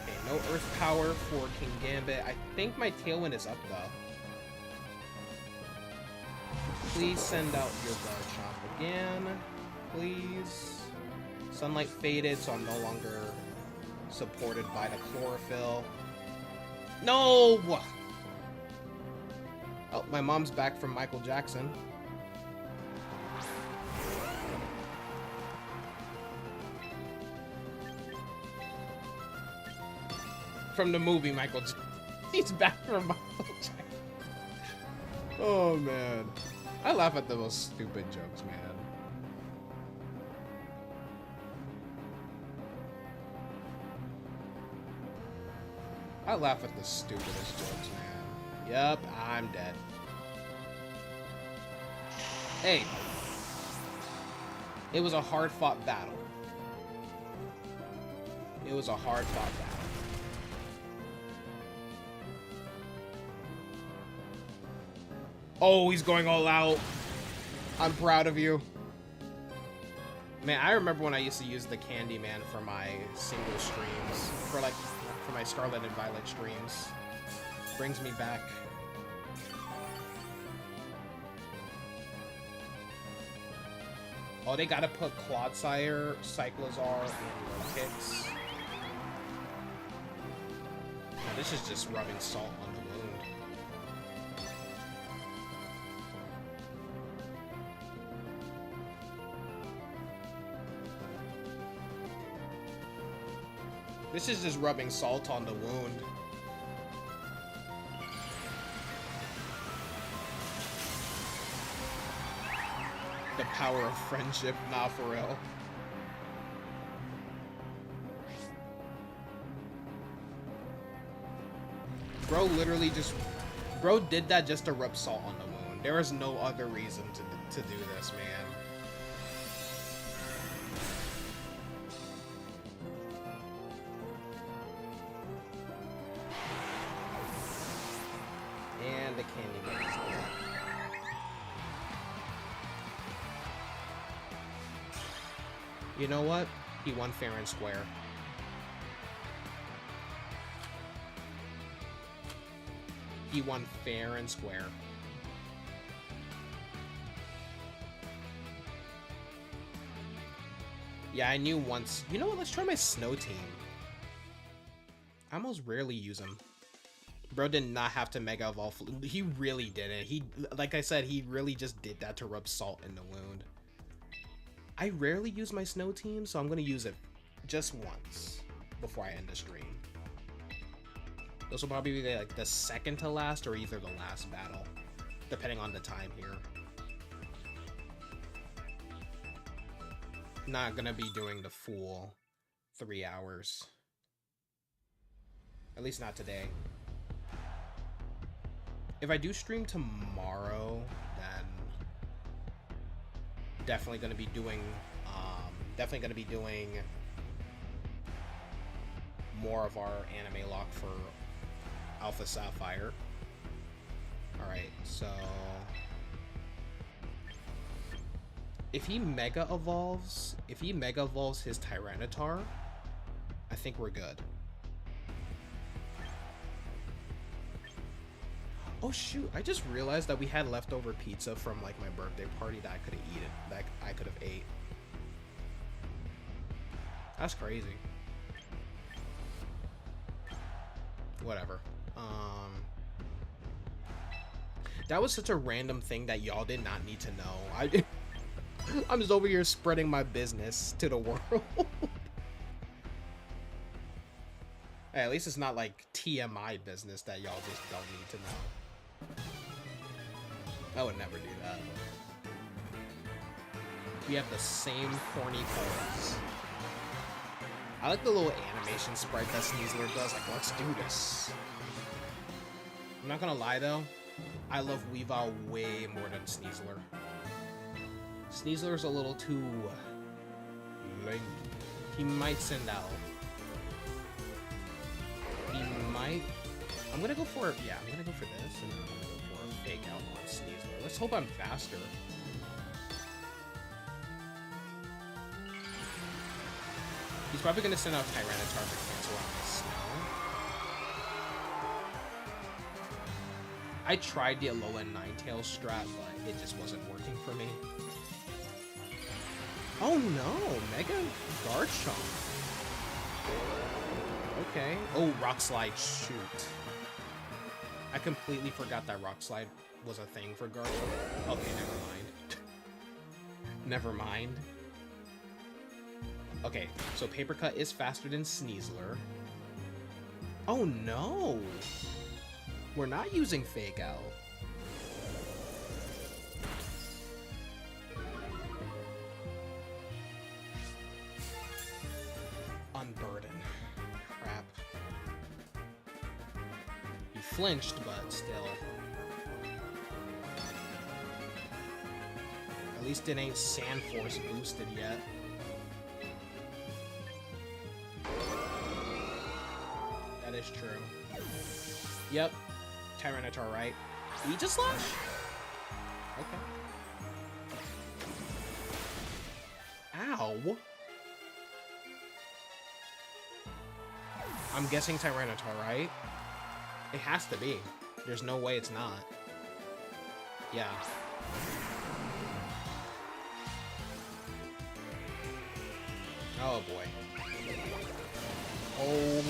Speaker 1: Okay, no Earth Power for King Gambit. I think my Tailwind is up though. Please send out your Garchomp again. Please. Sunlight faded, so I'm no longer supported by the Chlorophyll. No! Oh, my mom's back from Michael Jackson. From the movie Michael Jackson. He's back from Michael Jackson. Oh, man. I laugh at the most stupid jokes, man. I laugh at the stupidest jokes, man. Yup, I'm dead. Hey. It was a hard-fought battle. It was a hard-fought battle. Oh, he's going all out. I'm proud of you. Man, I remember when I used to use the Candyman for my single streams. For my Scarlet and Violet streams. Brings me back. Oh, they gotta put Clodsire, Cyclozar, and Kicks. Now, this is just rubbing salt on the wound. This is just rubbing salt on the wound. The power of friendship, nah, for real. Bro literally just... Bro did that just to rub salt on the wound. There is no other reason to do this, man. And the Candyman is dead. You know what? He won fair and square. He won fair and square. Yeah, I knew once. You know what? Let's try my Snow Team. I almost rarely use him. Bro did not have to Mega Evolve. He really didn't. He, like I said, he really just did that to rub salt in the wound. I rarely use my Snow Team, so I'm going to use it just once before I end the stream. This will probably be like the second to last or either the last battle, depending on the time here. Not going to be doing the full 3 hours. At least not today. If I do stream tomorrow, then definitely going to be doing more of our anime lock for Alpha Sapphire. All right, so if he mega evolves his Tyranitar, I think we're good. Oh shoot, I just realized that we had leftover pizza from like my birthday party that I could have eaten, that I could have ate. That's crazy. Whatever. That was such a random thing that y'all did not need to know. I'm just over here spreading my business to the world. Hey, at least it's not like TMI business that y'all just don't need to know. I would never do that. We have the same corny colors. I like the little animation sprite that Sneasler does. Like, let's do this. I'm not gonna lie though, I love Weavile way more than Sneasler. Sneasler's a little too lame. He might send out. He might. I'm gonna go for this, and I'm gonna go for a fake out on Sneasler. Let's hope I'm faster. He's probably gonna send out Tyranitar to cancel out the snow. I tried the Alolan Ninetales strat, but it just wasn't working for me. Oh no, Mega Garchomp. Okay. Oh, Rock Slide, shoot. I completely forgot that Rock Slide was a thing for Garchomp. Okay, never mind. Never mind. Okay, so Paper Cut is faster than Sneasler. Oh no! We're not using Fake Out. Unburden. Crap. You flinched, but still. At least it ain't Sand Force boosted yet. That is true. Yep. Tyranitar, right? Aegislash? Okay. Ow. I'm guessing Tyranitar, right? It has to be. There's no way it's not. Yeah. Oh boy. Oh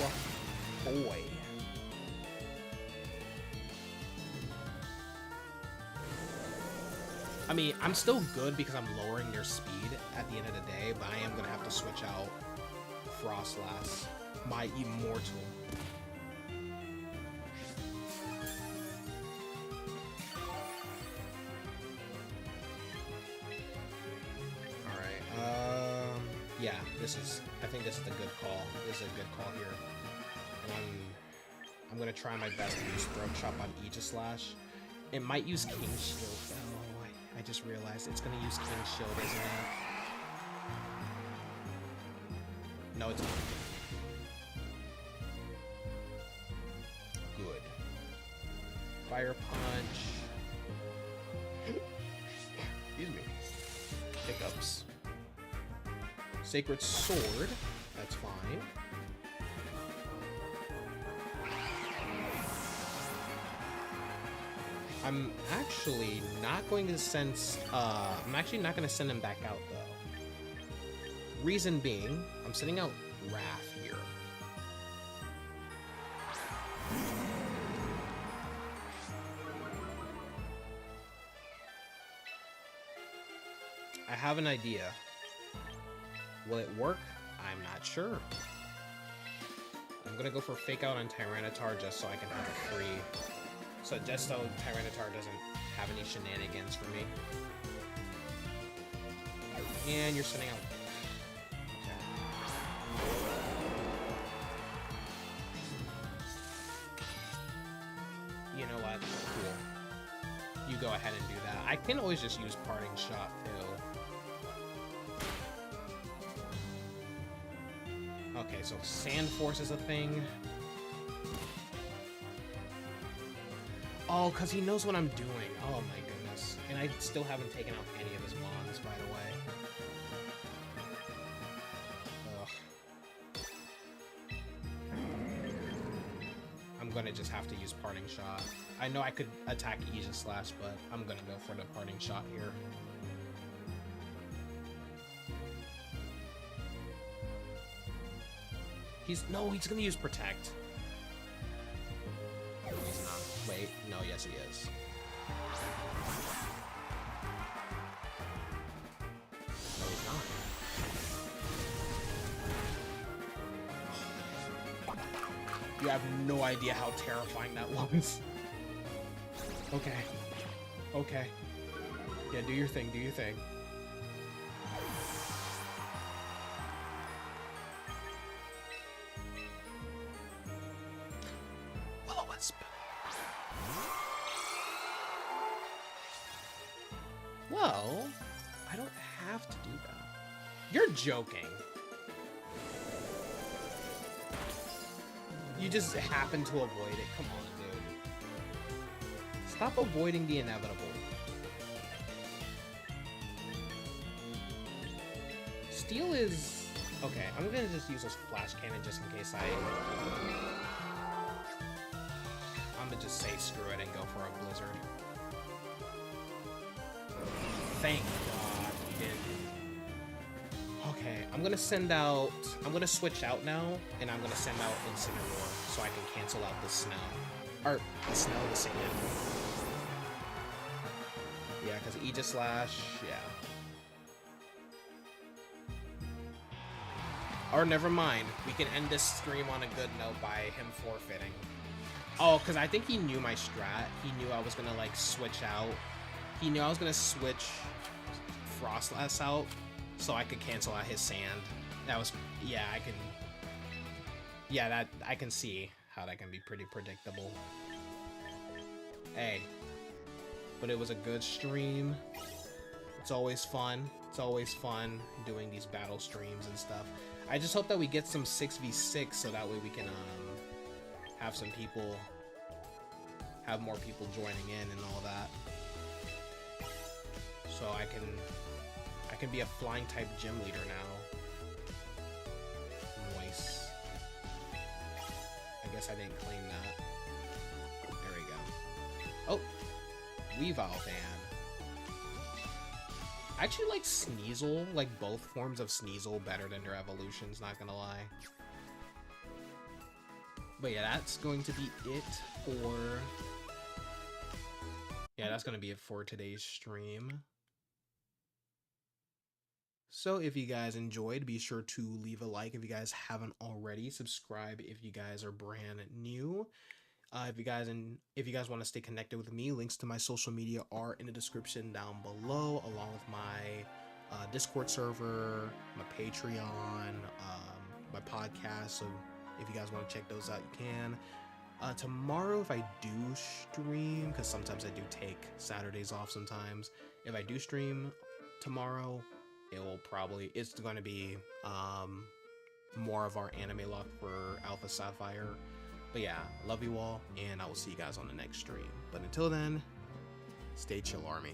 Speaker 1: boy. I mean, I'm still good because I'm lowering their speed at the end of the day, but I am going to have to switch out Frostlass, my immortal. Alright, yeah, I think this is a good call. This is a good call here. And I'm going to try my best to use Throat Chop on Aegislash. It might use King Shield. Oh, I just realized it's going to use King Shield, isn't it? No, it's not. Good. Fire Punch. Excuse me. Hiccups. Sacred Sword. That's fine. I'm actually not going to send. I'm actually not going to send him back out though. Reason being, I'm sending out Wrath here. I have an idea. Will it work? I'm not sure. I'm gonna go for Fake Out on Tyranitar just so I can have a free. So just so Tyranitar doesn't have any shenanigans for me. And you're sending out. You know what? Cool. You go ahead and do that. I can always just use Parting Shot too. Okay, so Sand Force is a thing. Oh, because he knows what I'm doing. Oh my goodness. And I still haven't taken out any of his mons, by the way. Ugh. I'm gonna just have to use Parting Shot. I know I could attack Aegislash, but I'm gonna go for the Parting Shot here. He's gonna use Protect. No, he's not. Wait, no, yes he is. You have no idea how terrifying that was. Okay. Okay. Yeah, do your thing, do your thing. Will-O-Wisp. Well, I don't have to do that. You're joking. You just happen to avoid it. Come on, dude. Stop avoiding the inevitable. Steel is... Okay, I'm gonna just use this flash cannon just in case I'm gonna just say screw it and go for a blizzard. Thank God he didn't. Okay, I'm gonna send out... I'm gonna switch out now, and I'm gonna send out Incineroar so I can cancel out the snow. Or, the snow, the sand. Yeah, because Aegislash, yeah. Or never mind, we can end this stream on a good note by him forfeiting. Oh, because I think he knew my strat. He knew I was gonna, like, switch out. He knew I was gonna switch Frostlass out so I could cancel out his sand. That was, yeah, I can... Yeah, that, I can see how that can be pretty predictable. Hey. But it was a good stream. It's always fun. It's always fun doing these battle streams and stuff. I just hope that we get some 6v6 so that way we can have some people, have more people joining in and all that. So I can be a flying type gym leader now. Nice. I guess I didn't claim that. There we go. Oh, Weavile ban. I actually like Sneasel, like both forms of Sneasel better than their evolutions, not gonna lie. But yeah, that's going to be it for... Yeah, that's gonna be it for today's stream. So if you guys enjoyed, be sure to leave a like if you guys haven't already. Subscribe if you guys are brand new. If you guys want to stay connected with me, links to my social media are in the description down below, along with my Discord server, my Patreon, my podcast. So if you guys want to check those out, you can. Tomorrow, if I do stream, because sometimes I do take Saturdays off sometimes, if I do stream tomorrow, it's going to be more of our anime lock for Alpha Sapphire. But yeah, love you all, and I will see you guys on the next stream. But until then, stay chill, Army.